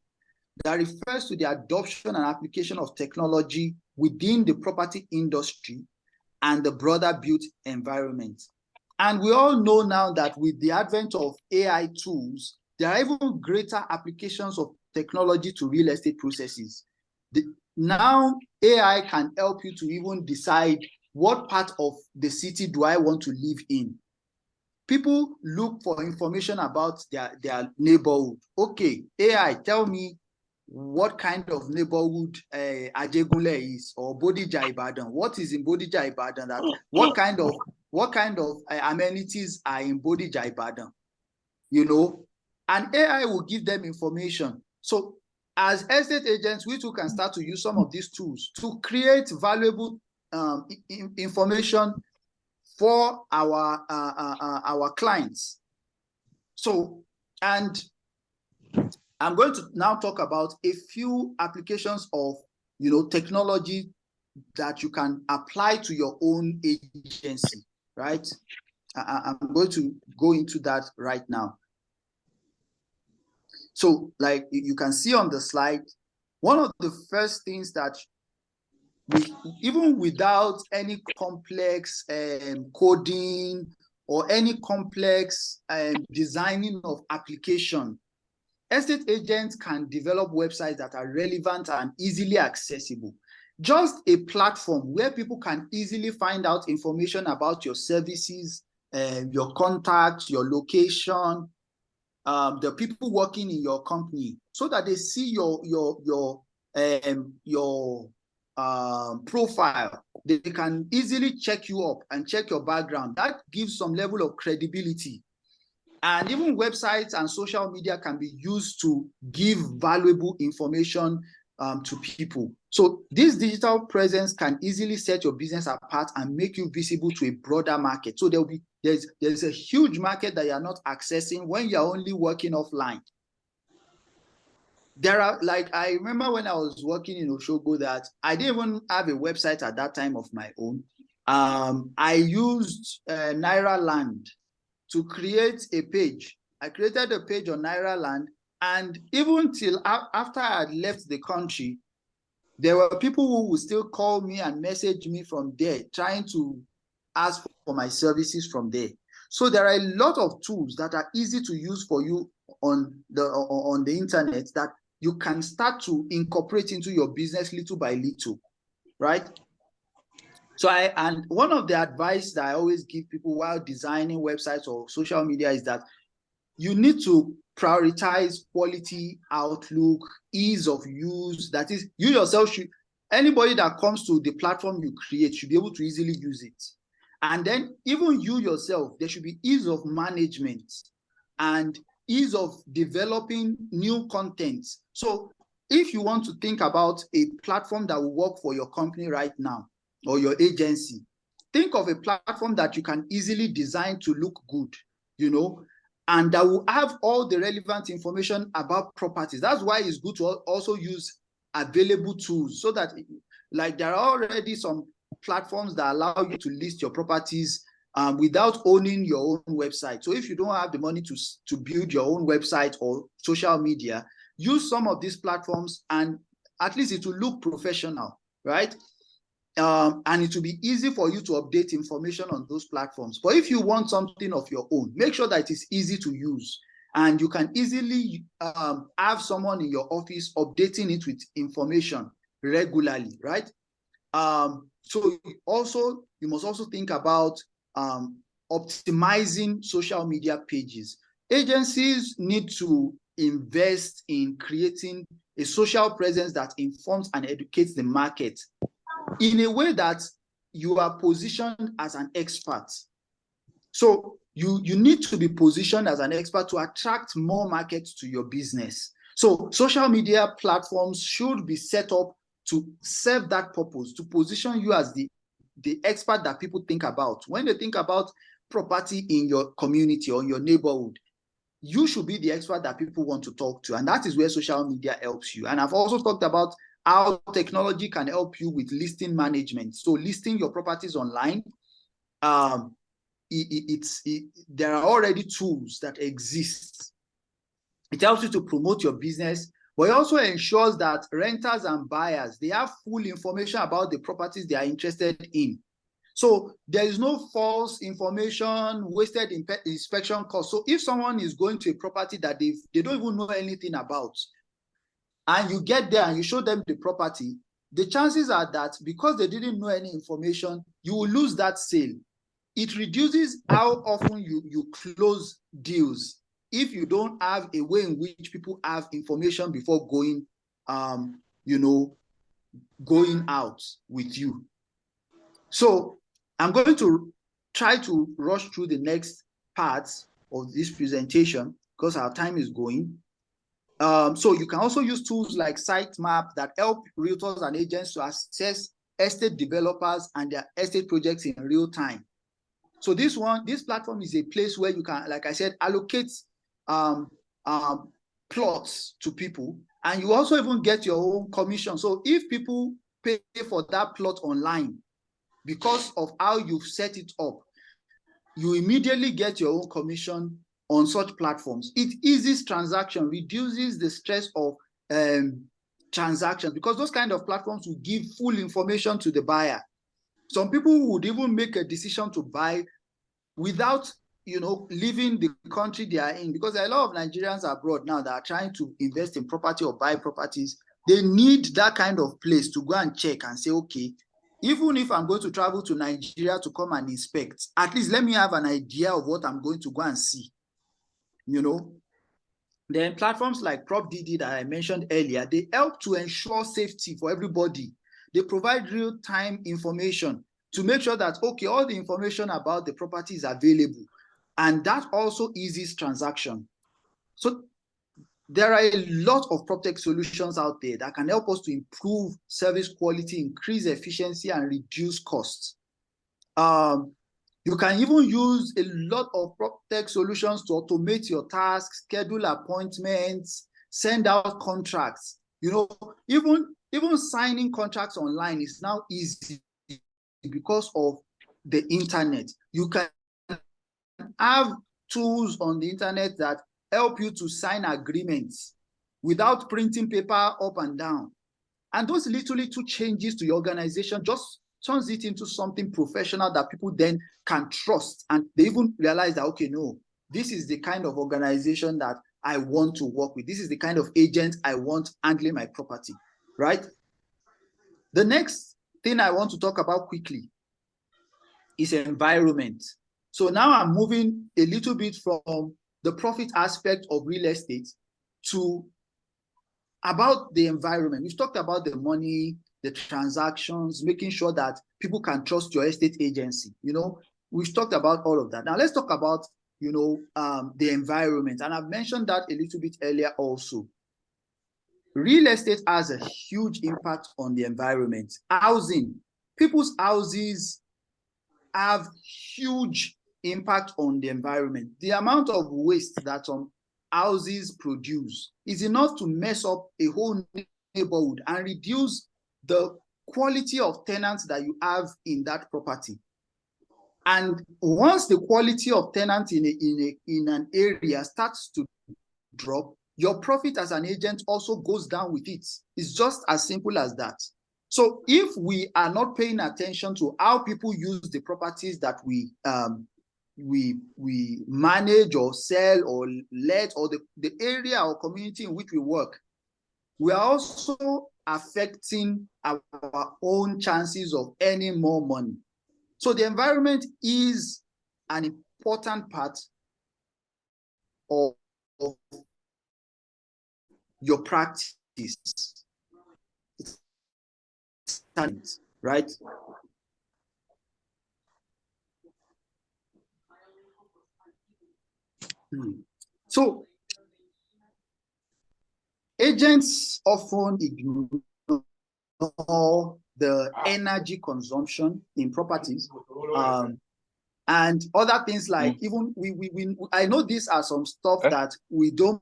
that refers to the adoption and application of technology within the property industry and the broader built environment. And we all know now that with the advent of AI tools, there are even greater applications of technology to real estate processes. Now, AI can help you to even decide what part of the city do I want to live in. People look for information about their neighborhood. Okay, AI, tell me what kind of neighborhood Ajegunle is, or Bodija Ibadan. What is in Bodija Ibadan? What kind of amenities are in Bodija Ibadan? And AI will give them information. So as estate agents, we too can start to use some of these tools to create valuable information for our clients. So, and I'm going to now talk about a few applications of, you know, technology that you can apply to your own agency, right? I'm going to go into that right now. So, like you can see on the slide, one of the first things that even without any complex coding or any complex designing of application, estate agents can develop websites that are relevant and easily accessible. Just a platform where people can easily find out information about your services, your contacts, your location, the people working in your company, so that they see your profile. They can easily check you up and check your background. That gives some level of credibility. And even websites and social media can be used to give valuable information to people. So this digital presence can easily set your business apart and make you visible to a broader market. So there's a huge market that you're not accessing when you're only working offline. There are, like, I remember when I was working in Oshogo that I didn't even have a website at that time of my own. I used Nairaland to create a page. I created a page on Nairaland, and even till after I had left the country, there were people who would still call me and message me from there, trying to ask for my services from there. So there are a lot of tools that are easy to use for you on the internet that you can start to incorporate into your business little by little, right? So and one of the advice that I always give people while designing websites or social media is that you need to prioritize quality, outlook, ease of use. That is, you yourself should, anybody that comes to the platform you create should be able to easily use it. And then even you yourself, there should be ease of management and ease of developing new content. So if you want to think about a platform that will work for your company right now or your agency, think of a platform that you can easily design to look good, you know, and that will have all the relevant information about properties. That's why it's good to also use available tools, so that, like, there are already some platforms that allow you to list your properties without owning your own website. So if you don't have the money to build your own website or social media, use some of these platforms, and at least it will look professional, right? And it will be easy for you to update information on those platforms. But if you want something of your own, make sure that it is easy to use, and you can easily have someone in your office updating it with information regularly, right? So you must also think about optimizing social media pages. Agencies need to invest in creating a social presence that informs and educates the market in a way that you are positioned as an expert. So you need to be positioned as an expert to attract more markets to your business. So social media platforms should be set up to serve that purpose, to position you as the expert that people think about. When they think about property in your community or your neighborhood, you should be the expert that people want to talk to. And that is where social media helps you. And I've also talked about how technology can help you with listing management. So listing your properties online, there are already tools that exist. It helps you to promote your business, but it also ensures that renters and buyers, they have full information about the properties they are interested in. So there is no false information, wasted inspection costs. So if someone is going to a property that they don't even know anything about, and you get there and you show them the property, the chances are that because they didn't know any information, you will lose that sale. It reduces how often you close deals if you don't have a way in which people have information before going, going out with you. So I'm going to try to rush through the next parts of this presentation because our time is going. So you can also use tools like Sitemap that help realtors and agents to assess estate developers and their estate projects in real time. So this platform is a place where you can, like I said, allocate plots to people, and you also even get your own commission. So if people pay for that plot online, because of how you've set it up, you immediately get your own commission on such platforms. It eases transaction, reduces the stress of transactions, because those kind of platforms will give full information to the buyer. Some people would even make a decision to buy without, leaving the country they are in, because there are a lot of Nigerians abroad now that are trying to invest in property or buy properties. They need that kind of place to go and check and say, okay, even if I'm going to travel to Nigeria to come and inspect, at least let me have an idea of what I'm going to go and see. Then platforms like PropDD that I mentioned earlier, they help to ensure safety for everybody. They provide real-time information to make sure that, okay, all the information about the property is available. And that also eases transaction. So there are a lot of PropTech solutions out there that can help us to improve service quality, increase efficiency, and reduce costs. You can even use a lot of PropTech solutions to automate your tasks, schedule appointments, send out contracts. Even signing contracts online is now easy because of the internet. You can have tools on the internet that help you to sign agreements without printing paper up and down. And those little changes to your organization just turns it into something professional that people then can trust. And they even realize that, okay, no, this is the kind of organization that I want to work with. This is the kind of agent I want handling my property, right? The next thing I want to talk about quickly is environment. So now I'm moving a little bit from the profit aspect of real estate to about the environment. We've talked about the money, the transactions, making sure that people can trust your estate agency. We've talked about all of that. Now let's talk about, the environment. And I've mentioned that a little bit earlier also. Real estate has a huge impact on the environment. Housing, people's houses have huge impact on the environment. The amount of waste that some houses produce is enough to mess up a whole neighborhood and reduce the quality of tenants that you have in that property. And once the quality of tenants in an area starts to drop, your profit as an agent also goes down with it. It's just as simple as that. So if we are not paying attention to how people use the properties that we manage or sell or let, or the area or community in which we work, we are also affecting our own chances of earning more money. So the environment is an important part of your practice. It's talent, right? So agents often ignore the energy consumption in properties, and other things like even I know these are some stuff that we don't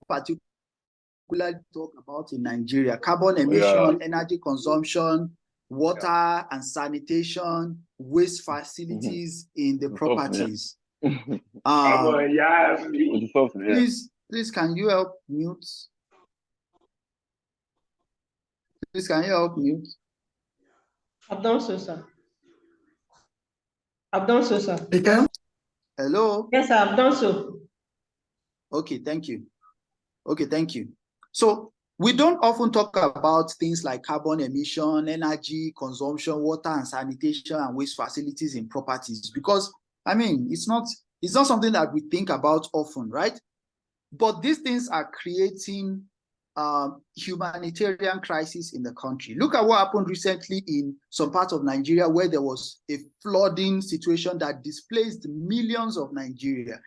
particularly talk about in Nigeria: carbon emission, energy consumption, water and sanitation, waste facilities in the properties. Please, can you help mute? Please, can you help mute? I've done so, sir. I've done so, sir. Hello? Yes, sir, I've done so. Okay, thank you. Okay, thank you. So we don't often talk about things like carbon emission, energy consumption, water and sanitation, and waste facilities in properties, because I mean, it's not something that we think about often, right? But these things are creating humanitarian crisis in the country. Look at what happened recently in some parts of Nigeria, where there was a flooding situation that displaced millions of Nigeria,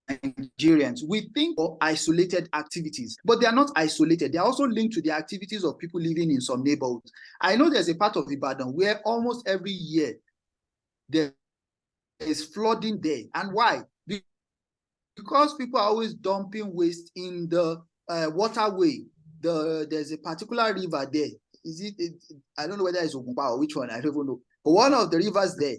Nigerians, we think of isolated activities, but they are not isolated. They are also linked to the activities of people living in some neighborhoods. I know there's a part of Ibadan where almost every year there is flooding there. And why? Because people are always dumping waste in the waterway. There's a particular river there. I don't know whether it's Ogunpa or which one, I don't even know. But one of the rivers there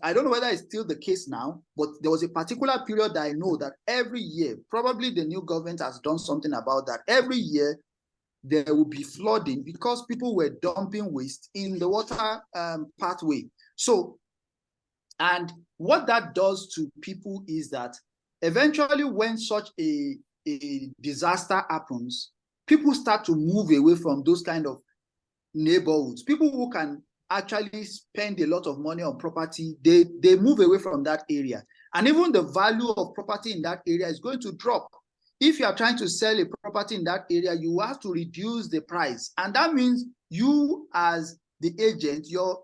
I don't know whether it's still the case now, but there was a particular period that I know that every year, probably the new government has done something about that. Every year there will be flooding because people were dumping waste in the water pathway. So, and what that does to people is that eventually when such a disaster happens, people start to move away from those kind of neighborhoods. People who can actually spend a lot of money on property, they move away from that area. And even the value of property in that area is going to drop. If you are trying to sell a property in that area, you have to reduce the price. And that means you as the agent, your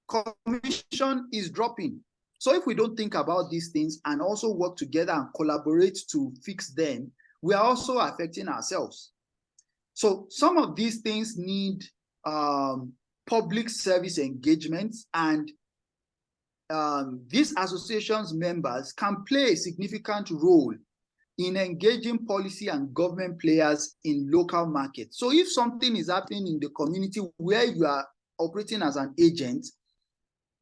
commission is dropping. So if we don't think about these things and also work together and collaborate to fix them, we are also affecting ourselves. So some of these things need public service engagement, and these associations members can play a significant role in engaging policy and government players in local markets. So if something is happening in the community where you are operating as an agent,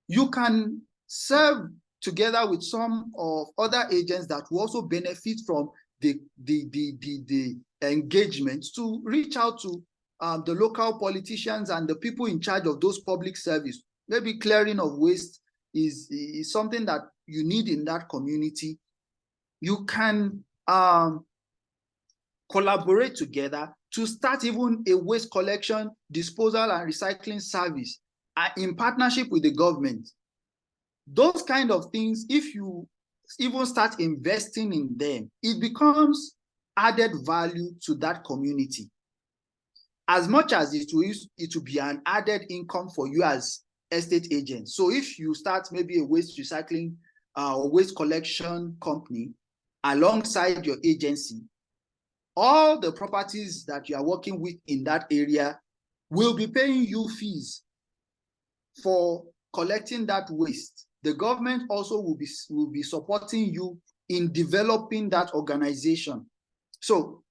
you can serve together with some of other agents that will also benefit from the engagement to reach out to the local politicians and the people in charge of those public service. Maybe clearing of waste is something that you need in that community. You can collaborate together to start even a waste collection, disposal, and recycling service in partnership with the government. Those kind of things, if you even start investing in them, it becomes added value to that community. As much as it will be an added income for you as estate agent. So if you start maybe a waste recycling or waste collection company alongside your agency, all the properties that you are working with in that area will be paying you fees for collecting that waste. The government also will be supporting you in developing that organization. So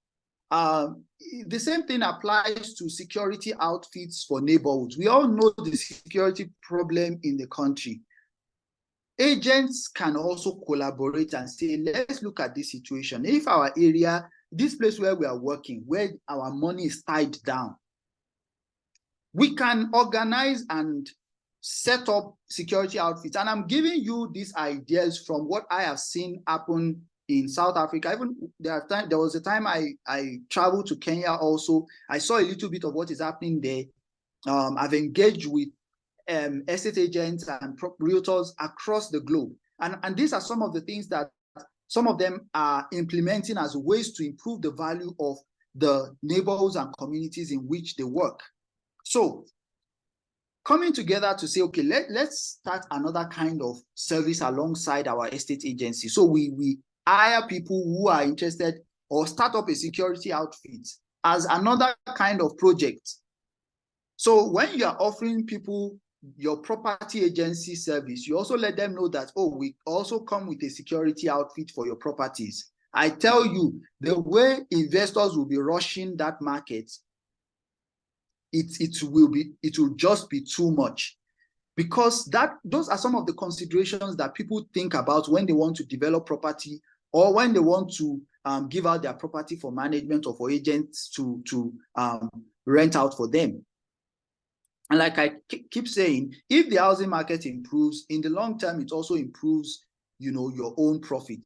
the same thing applies to security outfits for neighborhoods. We all know the security problem in the country. Agents can also collaborate and say, let's look at this situation. If our area, this place where we are working, where our money is tied down, we can organize and set up security outfits. And I'm giving you these ideas from what I have seen happen in South Africa. Even there was a time I traveled to Kenya also. I saw a little bit of what is happening there. I've engaged with estate agents and realtors across the globe. And these are some of the things that some of them are implementing as ways to improve the value of the neighborhoods and communities in which they work. So coming together to say, okay, let's start another kind of service alongside our estate agency. So we hire people who are interested or start up a security outfit as another kind of project. So when you are offering people your property agency service, you also let them know that, oh, we also come with a security outfit for your properties. I tell you, the way investors will be rushing that market, it will just be too much, because those are some of the considerations that people think about when they want to develop property or when they want to give out their property for management or for agents to rent out for them. And like I keep saying, if the housing market improves, in the long term, it also improves, your own profit.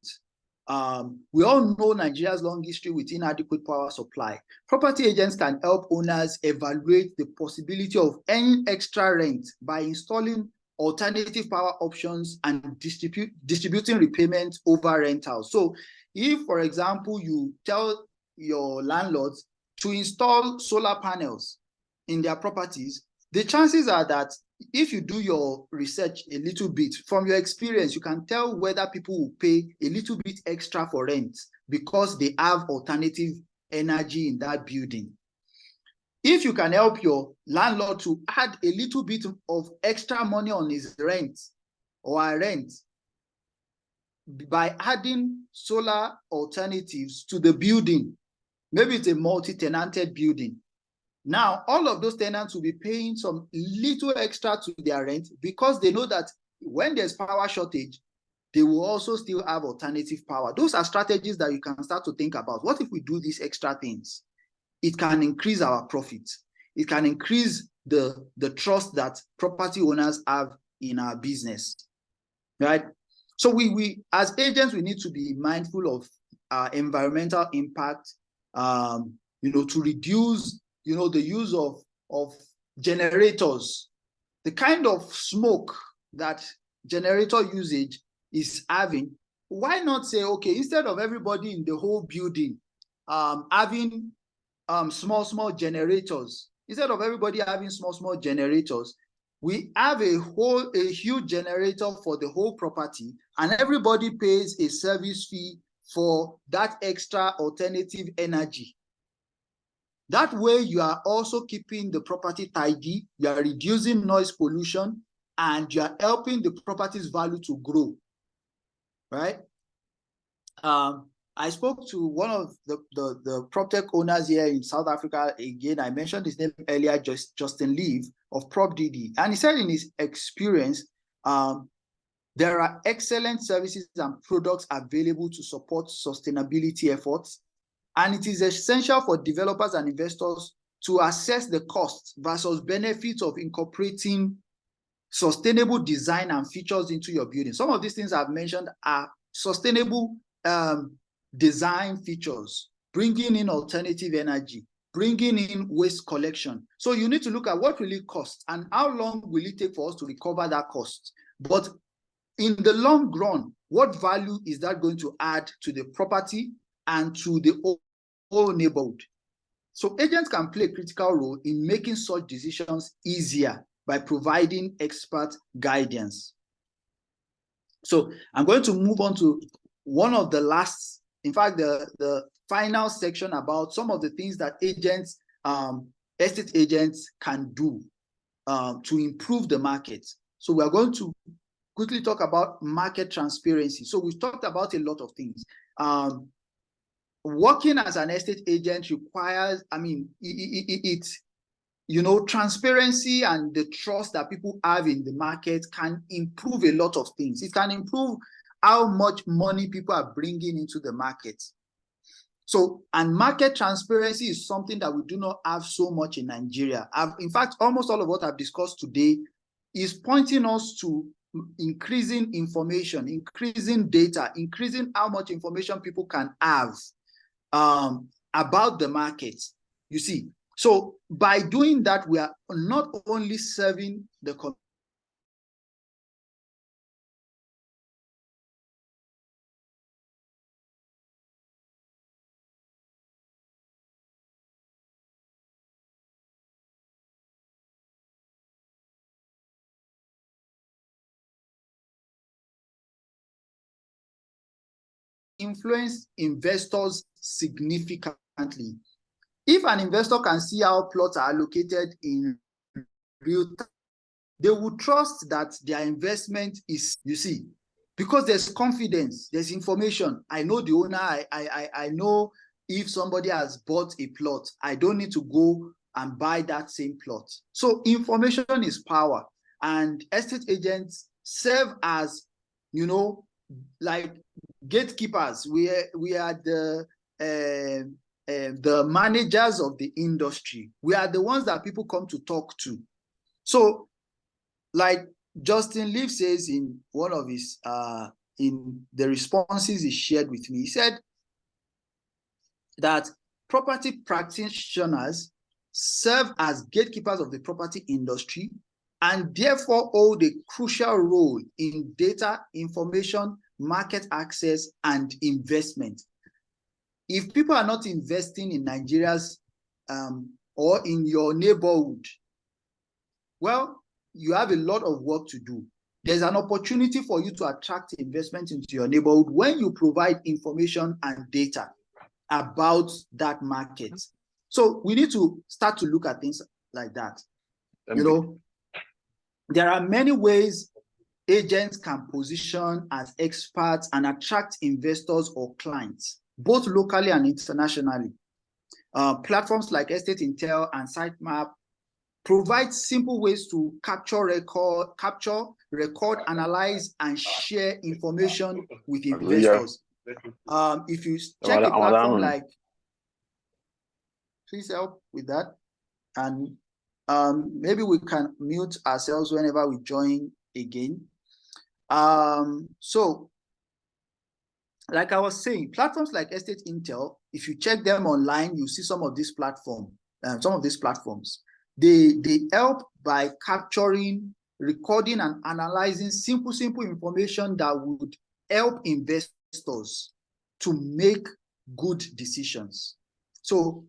We all know Nigeria's long history with inadequate power supply. Property agents can help owners evaluate the possibility of earning extra rent by installing alternative power options and distributing repayment over rentals. So if, for example, you tell your landlords to install solar panels in their properties, the chances are that if you do your research a little bit, from your experience, you can tell whether people will pay a little bit extra for rent because they have alternative energy in that building. If you can help your landlord to add a little bit of extra money on his rent or her rent by adding solar alternatives to the building, maybe it's a multi-tenanted building. Now, all of those tenants will be paying some little extra to their rent because they know that when there's power shortage, they will also still have alternative power. Those are strategies that you can start to think about. What if we do these extra things? It can increase our profits. It can increase the trust that property owners have in our business, right? So we as agents, we need to be mindful of our environmental impact, to reduce the use of generators, the kind of smoke that generator usage is having. Why not say, okay, instead of everybody in the whole building having small generators, instead of everybody having small generators, we have a huge generator for the whole property, and everybody pays a service fee for that extra alternative energy. That way, you are also keeping the property tidy, you are reducing noise pollution, and you are helping the property's value to grow, right? I spoke to one of the PropTech owners here in South Africa. Again, I mentioned his name earlier, Justin Leaf of PropDD. And he said in his experience, there are excellent services and products available to support sustainability efforts. And it is essential for developers and investors to assess the costs versus benefits of incorporating sustainable design and features into your building. Some of these things I've mentioned are sustainable design features, bringing in alternative energy, bringing in waste collection. So you need to look at what will it cost and how long will it take for us to recover that cost. But in the long run, what value is that going to add to the property and to the whole neighborhood? So agents can play a critical role in making such decisions easier by providing expert guidance. So I'm going to move on to one of the last, in fact, the final section about some of the things that agents, estate agents can do to improve the market. So we are going to quickly talk about market transparency. So we've talked about a lot of things. Working as an estate agent requires, transparency and the trust that people have in the market can improve a lot of things. It can improve how much money people are bringing into the market. So, and market transparency is something that we do not have so much in Nigeria. In fact, almost all of what I've discussed today is pointing us to increasing information, increasing data, increasing how much information people can have about the market. You see, so by doing that, we are not only serving the influence investors significantly. If an investor can see how plots are allocated in real time, they will trust that their investment is, you see, because there's confidence, there's information. I know the owner, I know if somebody has bought a plot, I don't need to go and buy that same plot. So information is power, and estate agents serve as, like gatekeepers. We are the managers of the industry. We are the ones that people come to talk to. So, like Justin Leaf says in one of his in the responses he shared with me, he said that property practitioners serve as gatekeepers of the property industry and therefore hold a crucial role in data, information, market access, and investment. If people are not investing in Nigeria's or in your neighborhood, well, you have a lot of work to do. There's an opportunity for you to attract investment into your neighborhood when you provide information and data about that market. So we need to start to look at things like that. You know, there are many ways agents can position as experts and attract investors or clients, both locally and internationally. Platforms like Estate Intel and Sitemap provide simple ways to capture, record, analyze, and share information with investors. If you check a platform like, please help with that, and maybe we can mute ourselves whenever we join again. So, like I was saying, platforms like Estate Intel, if you check them online, you see some of these platforms. They help by capturing, recording, and analyzing simple information that would help investors to make good decisions. So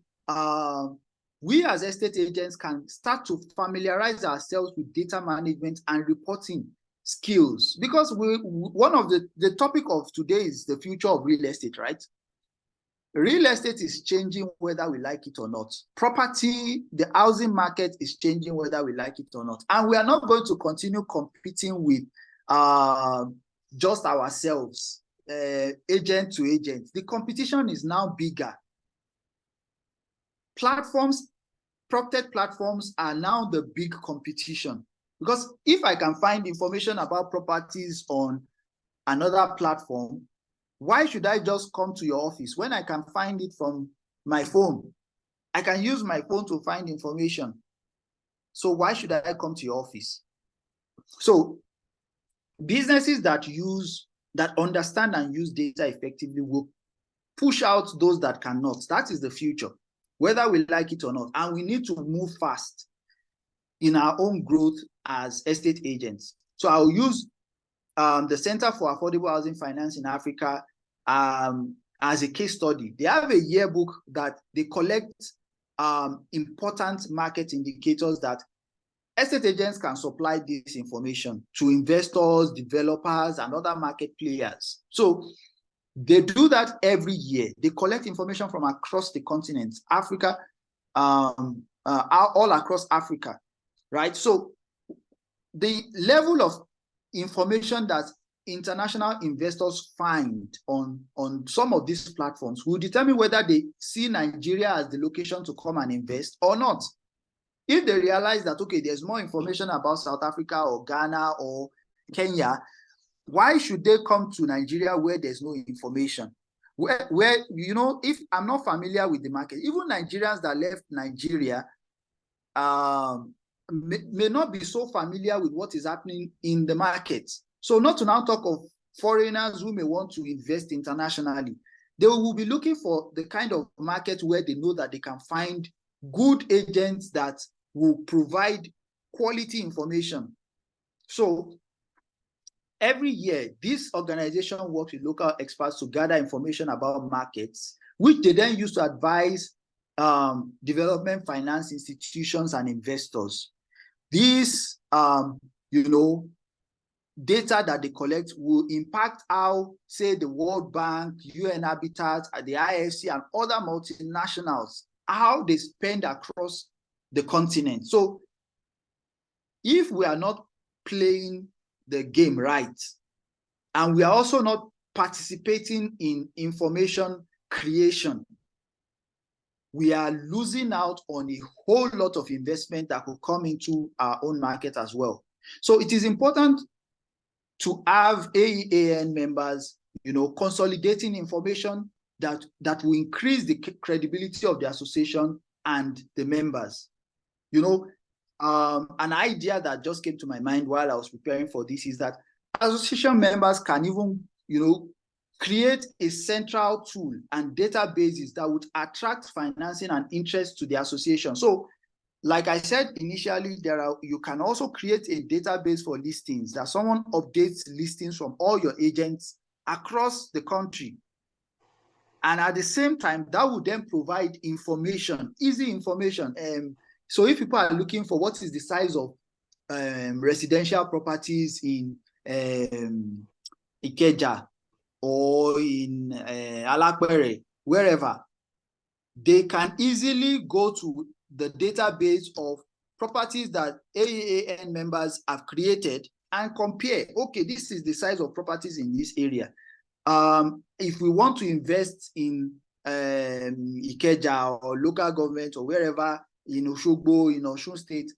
we as estate agents can start to familiarize ourselves with data management and reporting skills, because one of the topic of today is the future of real estate, right? Real estate is changing whether we like it or not. Property, the housing market is changing whether we like it or not. And we are not going to continue competing with just ourselves, agent to agent. The competition is now bigger. Platforms, PropTech platforms are now the big competition. Because if I can find information about properties on another platform, why should I just come to your office when I can find it from my phone? I can use my phone to find information. So why should I come to your office? So businesses that understand and use data effectively will push out those that cannot. That is the future, whether we like it or not. And we need to move fast in our own growth as estate agents. So I'll use the Center for Affordable Housing Finance in Africa as a case study. They have a yearbook that they collect important market indicators that estate agents can supply this information to investors, developers, and other market players. So they do that every year. They collect information from across the continent, Africa, all across Africa, right? So the level of information that international investors find on some of these platforms will determine whether they see Nigeria as the location to come and invest or not. If they realize that, okay, there's more information about South Africa or Ghana or Kenya, why should they come to Nigeria where there's no information? Where you know, if I'm not familiar with the market, even Nigerians that left Nigeria may not be so familiar with what is happening in the market. So not to now talk of foreigners who may want to invest internationally. They will be looking for the kind of market where they know that they can find good agents that will provide quality information. So every year, this organization works with local experts to gather information about markets, which they then use to advise development finance institutions and investors. These, data that they collect will impact how, say, the World Bank, UN Habitat, the IFC, and other multinationals, how they spend across the continent. So if we are not playing the game right, and we are also not participating in information creation, we are losing out on a whole lot of investment that could come into our own market as well. So it is important to have AEAN members, consolidating information that will increase the credibility of the association and the members. An idea that just came to my mind while I was preparing for this is that association members can even, create a central tool and databases that would attract financing and interest to the association. So, like I said initially, you can also create a database for listings that someone updates listings from all your agents across the country. And at the same time, that would then provide information, easy information. So if people are looking for what is the size of residential properties in Ikeja or in Alapere, wherever, they can easily go to the database of properties that AEAN members have created and compare. Okay, this is the size of properties in this area. If we want to invest in Ikeja or local government or wherever in Oshogbo, in Osun State,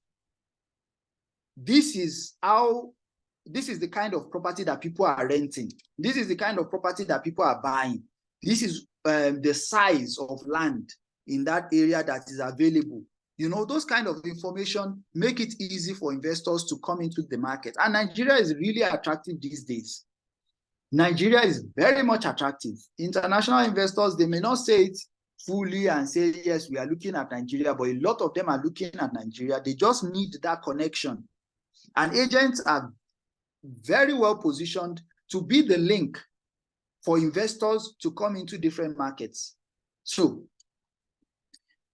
this is the kind of property that people are renting. This is the kind of property that people are buying. This is the size of land in that area that is available. You know, those kind of information make it easy for investors to come into the market. And Nigeria is really attractive these days. Nigeria is very much attractive. International investors, they may not say it fully and say, yes, we are looking at Nigeria, but a lot of them are looking at Nigeria. They just need that connection. And agents are very well positioned to be the link for investors to come into different markets. So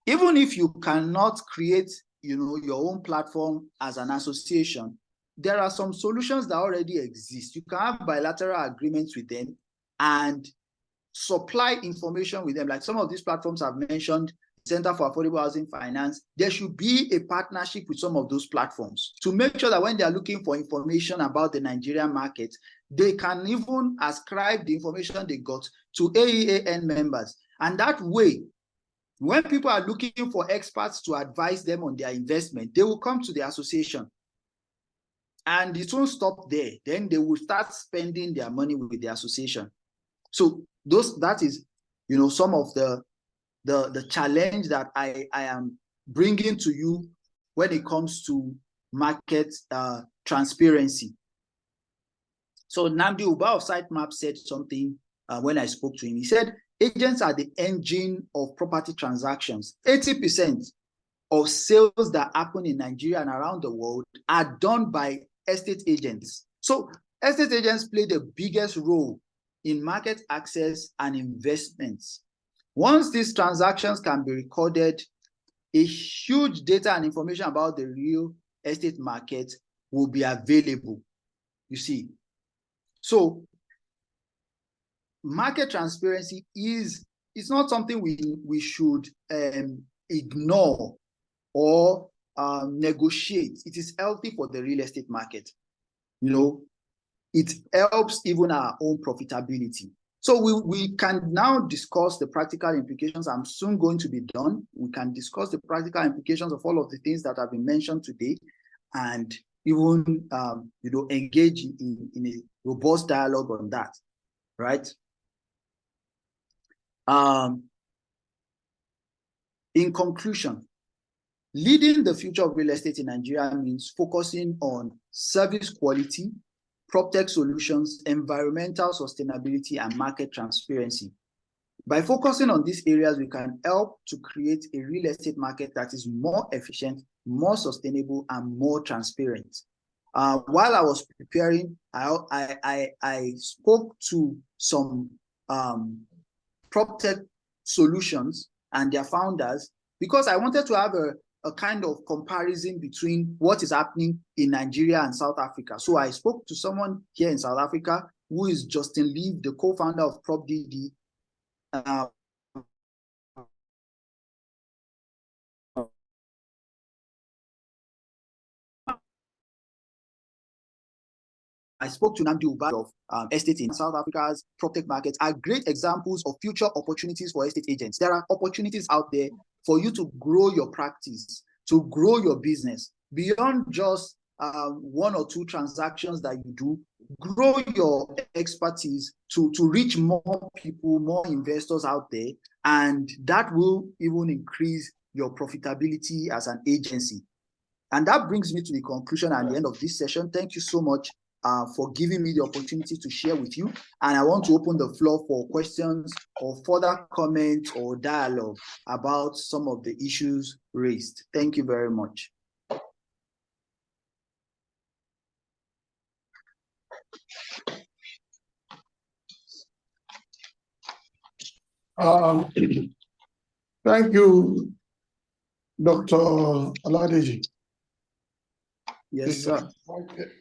even if you cannot create, you know, your own platform as an association, there are some solutions that already exist. You can have bilateral agreements with them and supply information with them. Like some of these platforms I've mentioned, Center for Affordable Housing Finance, there should be a partnership with some of those platforms to make sure that when they are looking for information about the Nigerian market, they can even ascribe the information they got to AEAN members. And that way, when people are looking for experts to advise them on their investment, they will come to the association. And it won't stop there. Then they will start spending their money with the association. So that is, you know, some of the challenge that I am bringing to you when it comes to market transparency. So Nnamdi Uba of Sitemap said something when I spoke to him. He said, agents are the engine of property transactions. 80% of sales that happen in Nigeria and around the world are done by estate agents. So estate agents play the biggest role in market access and investments. Once these transactions can be recorded, a huge data and information about the real estate market will be available, you see. So market transparency is not something we should ignore or negotiate. It is healthy for the real estate market. You know, it helps even our own profitability. So we can now discuss the practical implications. I'm soon going to be done. We can discuss the practical implications of all of the things that have been mentioned today, and even you know, engage in a robust dialogue on that, right? In conclusion, leading the future of real estate in Nigeria means focusing on service quality, PropTech solutions, environmental sustainability, and market transparency. By focusing on these areas, we can help to create a real estate market that is more efficient, more sustainable, and more transparent. While I was preparing, I spoke to some PropTech solutions and their founders, because I wanted to have a kind of comparison between what is happening in Nigeria and South Africa. So I spoke to someone here in South Africa, who is Justin Lee, the co-founder of PropDD. I spoke to Nnamdi Uba of estate in South Africa's PropTech markets are great examples of future opportunities for estate agents. There are opportunities out there for you to grow your practice, to grow your business beyond just one or two transactions that you do. Grow your expertise to reach more people, more investors out there, and that will even increase your profitability as an agency. And that brings me to the conclusion and the end of this session. Thank you so much for giving me the opportunity to share with you. And I want to open the floor for questions or further comments or dialogue about some of the issues raised. Thank you very much. Thank you, Dr. Oladeji. Yes, sir.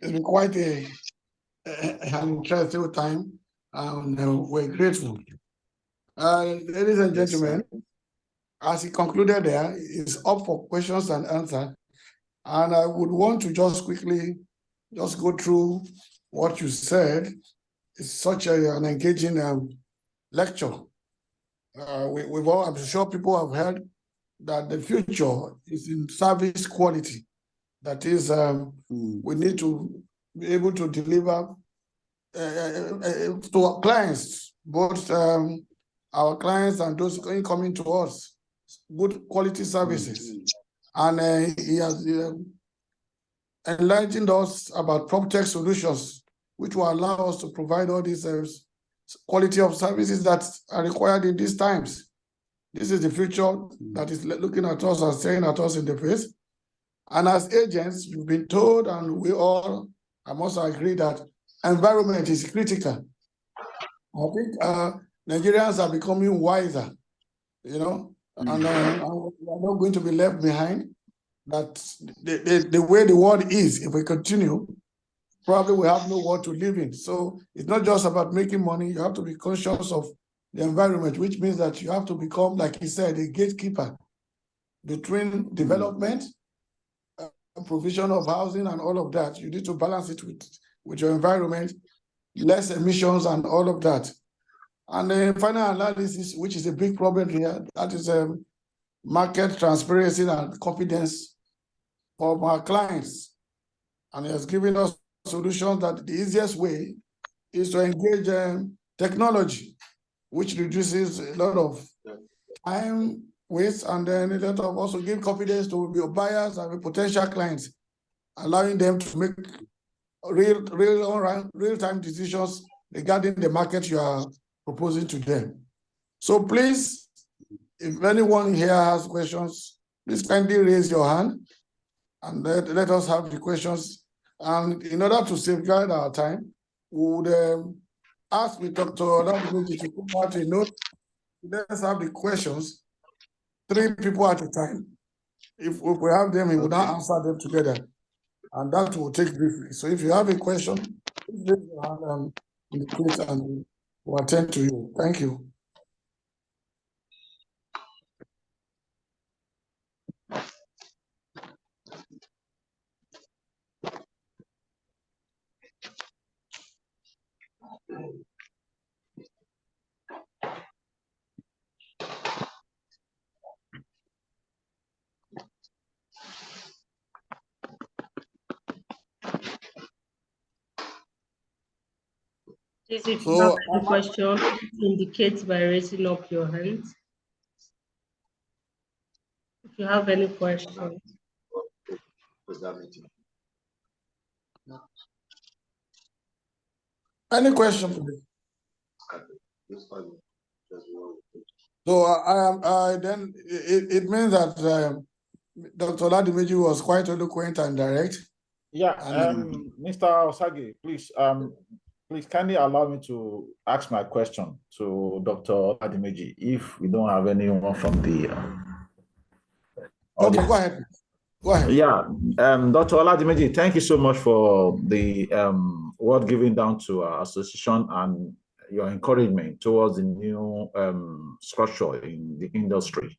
It's been quite an interesting time, and we're grateful. Ladies and Yes, sir. gentlemen, as he concluded there, it's up for questions and answers. And I would want to just quickly just go through what you said. It's such an engaging lecture. We've all, I'm sure people have heard that the future is in service quality. That is, we need to be able to deliver to our clients, both our clients and those coming to us, good quality services. And he has enlightened us about PropTech solutions, which will allow us to provide all these quality of services that are required in these times. This is the future that is looking at us and staring at us in the face. And as agents, you've been told, and we all, I must agree that environment is critical. I think Nigerians are becoming wiser, you know, and we are not going to be left behind. That the way the world is, if we continue, probably we have no world to live in. So it's not just about making money. You have to be conscious of the environment, which means that you have to become, like he said, a gatekeeper between development, provision of housing, and all of that. You need to balance it with your environment, less emissions, and all of that. And the final analysis, which is a big problem here, that is market transparency and confidence of our clients. And he has given us solutions that the easiest way is to engage technology, which reduces a lot of time waste, and then a lot of also give confidence to your buyers and potential clients, allowing them to make real-time decisions regarding the market you are proposing to them. So please, if anyone here has questions, please kindly raise your hand and let us have the questions. And in order to safeguard our time, we would ask with Dr. Oladimeji to put out a note. Let's have the questions, 3 people at a time. If we have them, he will not answer them together. And that will take briefly. So if you have a question, please raise your hand and indicate, and we'll attend to you. Thank you. Please, if you have any question, indicate by raising up your hand. If you have any questions. Any question, please? So then it means that Dr. Oladimeji was quite eloquent and direct. Yeah, Mr. Osagi, please kindly allow me to ask my question to Dr. Oladimeji if we don't have anyone from the Okay, go ahead. Go ahead. Yeah, Dr. Oladimeji, thank you so much for the word given down to our association and your encouragement towards the new structure in the industry.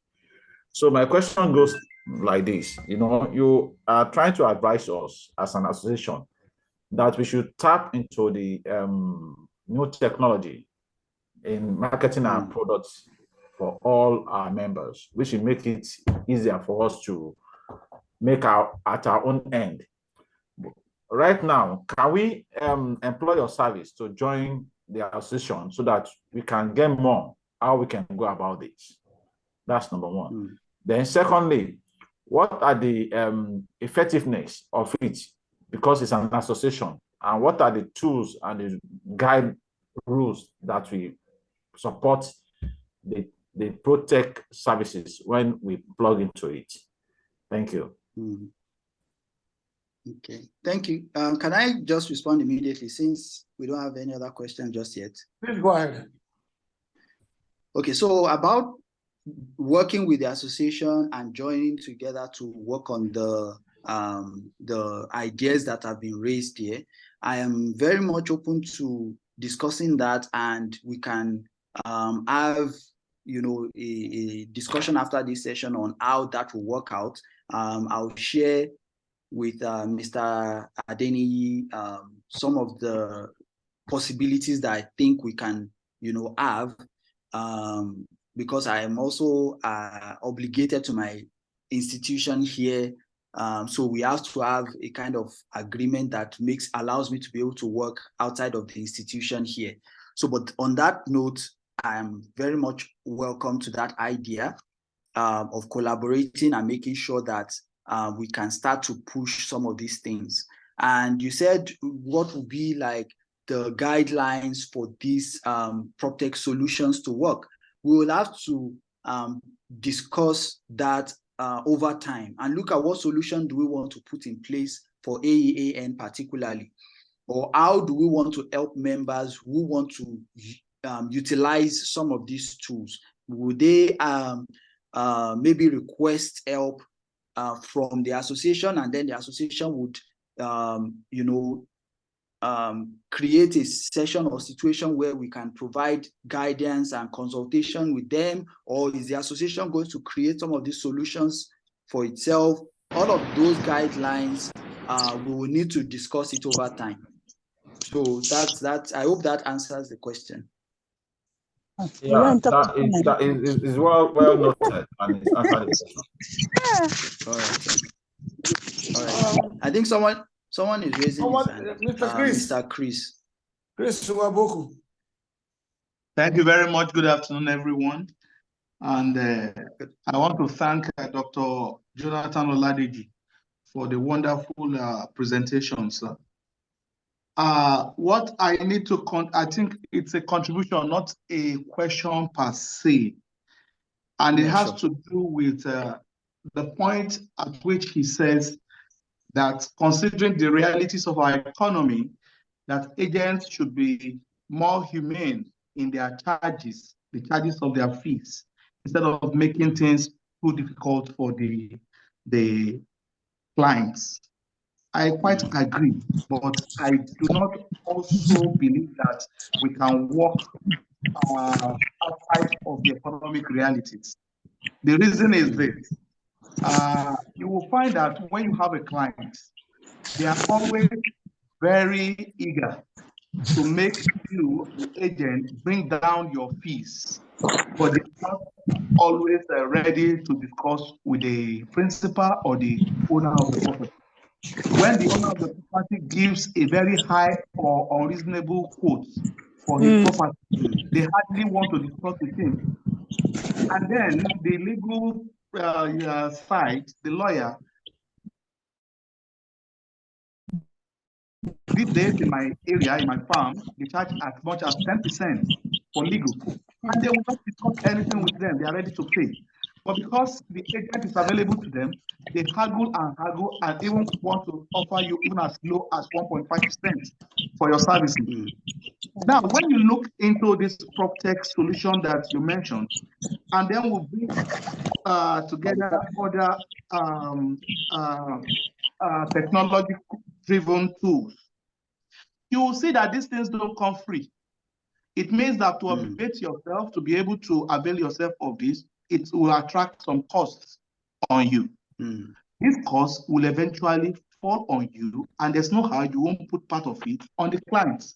So my question goes like this: you are trying to advise us as an association that we should tap into the new technology in marketing our products for all our members, which will make it easier for us to make at our own end. Right now, can we employ your service to join the association so that we can get more how we can go about this? That's number one. Then secondly, what are the effectiveness of it, because it's an association, and what are the tools and the guide rules that we support the PropTech services when we plug into it? Thank you. Okay, thank you. Can I just respond immediately since we don't have any other questions just yet? Please go ahead. Okay, so about working with the association and joining together to work on the the ideas that have been raised here. I am very much open to discussing that, and we can have a discussion after this session on how that will work out. I'll share with Mr. Adeniyi some of the possibilities that I think we can have, because I am also obligated to my institution here. So we have to have a kind of agreement that allows me to be able to work outside of the institution here. So, but on that note, I am very much welcome to that idea of collaborating and making sure that we can start to push some of these things. And you said what would be like the guidelines for these PropTech solutions to work. We will have to discuss that over time and look at what solution do we want to put in place for AEAN particularly, or how do we want to help members who want to utilize some of these tools. Would they maybe request help from the association, and then the association would create a session or situation where we can provide guidance and consultation with them? Or is the association going to create some of these solutions for itself? All of those guidelines, we will need to discuss it over time. So that's I hope that answers the question. Yeah, that is well noted, and it's answered the question. All right. I think someone is raising his hand. Mr. Chris. Chris Suwaboku. Thank you very much. Good afternoon, everyone. And I want to thank Dr. Jonathan Oladeji for the wonderful presentations. What I need to, I think it's a contribution, not a question per se. And it has to do with the point at which he says that considering the realities of our economy, that agents should be more humane in their charges, the charges of their fees, instead of making things too difficult for the clients. I quite agree, but I do not also believe that we can work outside of the economic realities. The reason is this. You will find that when you have a client, they are always very eager to make you, the agent, bring down your fees, but they're not always ready to discuss with the principal or the owner of the property. When the owner of the property gives a very high or unreasonable quote for his property, they hardly want to discuss with him. And then the legal side, the lawyer, these days in my area, in my farm, they charge as much as 10% for legal. And they will not discuss anything with them. They are ready to pay. But because the agent is available to them, they haggle and even want to offer you even as low as 1.5% for your services. Now, when you look into this PropTech solution that you mentioned, and then we'll bring together other technology-driven tools, you will see that these things don't come free. It means that to update yourself, to be able to avail yourself of this, it will attract some costs on you. These costs will eventually fall on you, and there's no how you won't put part of it on the clients.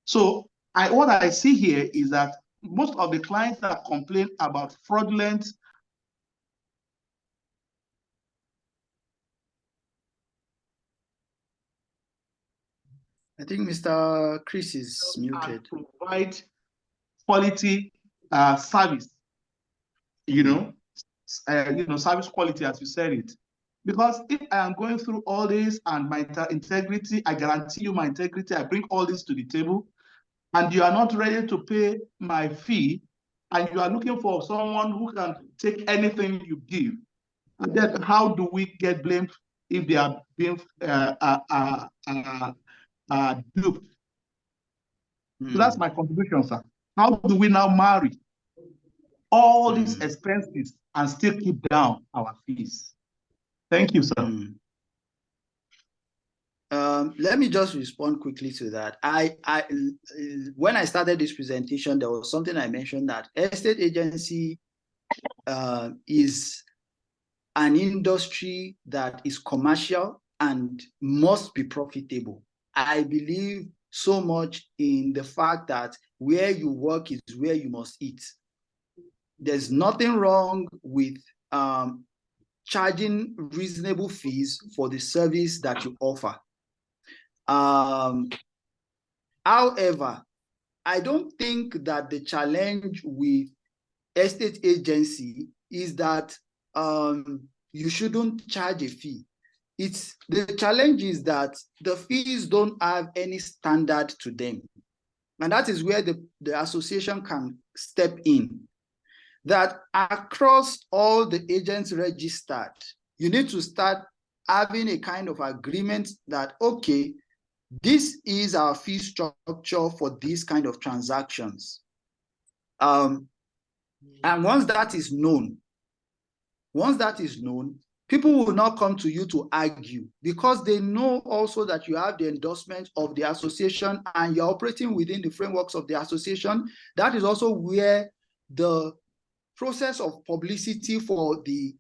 So what I see here is that most of the clients that complain about fraudulent I think Mr. Chris is muted. Provide quality service, service quality, as you said it. Because if I am going through all this and my integrity, I guarantee you my integrity, I bring all this to the table, and you are not ready to pay my fee, and you are looking for someone who can take anything you give, and then how do we get blamed if they are being duped? So that's my contribution, sir. How do we now marry all these expenses and still keep down our fees? Thank you, sir. Let me just respond quickly to that. When I started this presentation, there was something I mentioned that estate agency is an industry that is commercial and must be profitable. I believe so much in the fact that where you work is where you must eat. There's nothing wrong with charging reasonable fees for the service that you offer. However, I don't think that the challenge with estate agency is that you shouldn't charge a fee. The challenge is that the fees don't have any standard to them. And that is where the association can step in. That across all the agents registered, you need to start having a kind of agreement that, okay, this is our fee structure for these kind of transactions. And once that is known, people will not come to you to argue because they know also that you have the endorsement of the association and you're operating within the frameworks of the association. That is also where the process of publicity for the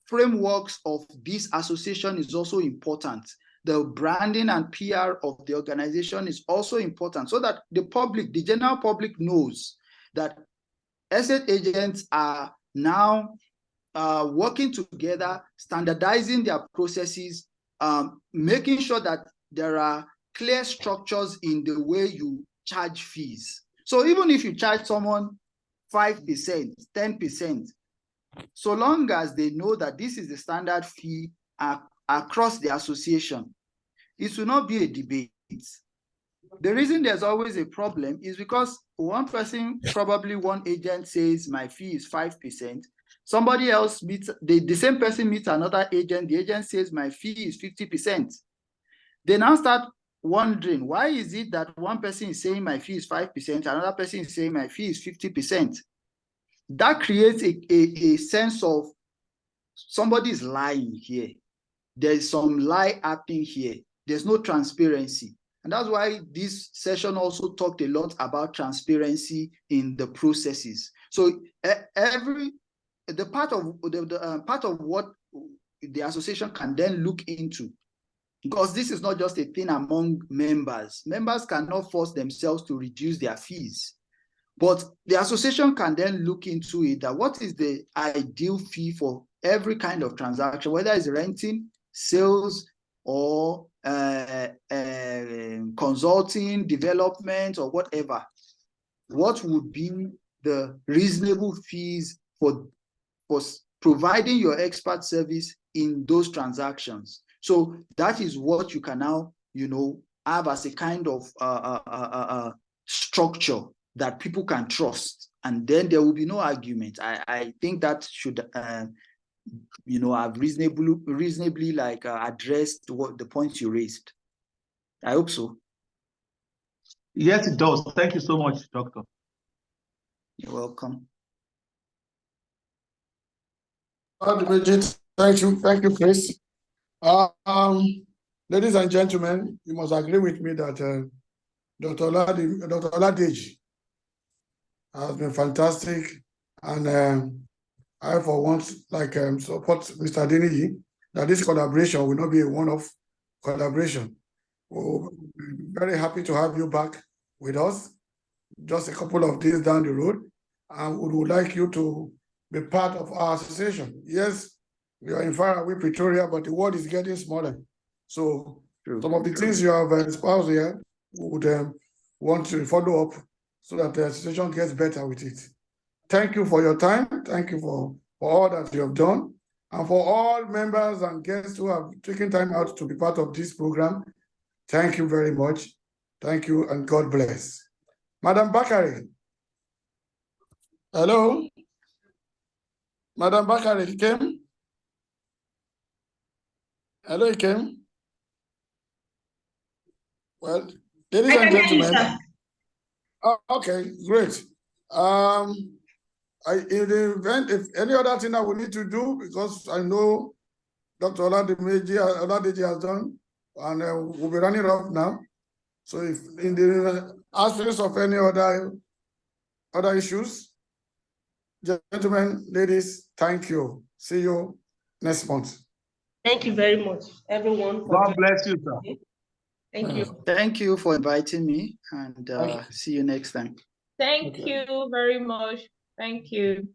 frameworks of this association is also important. The branding and PR of the organization is also important so that the public, the general public knows that estate agents are now working together, standardizing their processes, making sure that there are clear structures in the way you charge fees. So even if you charge someone 5%, 10%, so long as they know that this is the standard fee across the association, it will not be a debate. The reason there's always a problem is because one person, probably one agent says my fee is 5%. Somebody else meets, the same person meets another agent, the agent says my fee is 50%. They now start wondering, why is it that one person is saying my fee is 5%, another person is saying my fee is 50%? That creates a sense of somebody is lying here. There's some lie happening here. There's no transparency. And that's why this session also talked a lot about transparency in the processes. So part of what the association can then look into, because this is not just a thing among members. Members cannot force themselves to reduce their fees. But the association can then look into it, that what is the ideal fee for every kind of transaction, whether it's renting, sales, or consulting, development, or whatever. What would be the reasonable fees for providing your expert service in those transactions? So that is what you can now, have as a kind of structure that people can trust, and then there will be no argument. I think that should have reasonably addressed what the points you raised. I hope so. Yes, it does. Thank you so much, Doctor. You're welcome. Thank you, Chris. Ladies and gentlemen, you must agree with me that Dr. Oladeji has been fantastic, and I, for once, support Mr. Adeniyi, that this collaboration will not be a one-off collaboration. We're very happy to have you back with us just a couple of days down the road, and we would like you to be part of our association. Yes, we are in faraway Pretoria, but the world is getting smaller. So some of the things you have espoused here, we would want to follow up so that the association gets better with it. Thank you for your time. Thank you for all that you have done. And for all members and guests who have taken time out to be part of this program, thank you very much. Thank you, and God bless. Madam Bakari. Hello? Madam Bakari, you came? Hello, you came? Well, ladies and gentlemen. Oh, okay, great. In the event, if any other thing that we need to do, because I know Dr. Oladeji has done, and we'll be running off now. So if in the absence of any other issues, gentlemen, ladies, thank you. See you next month. Thank you very much, everyone. God bless you, sir. Thank you. Thank you for inviting me, and see you next time. Thank you very much. Thank you.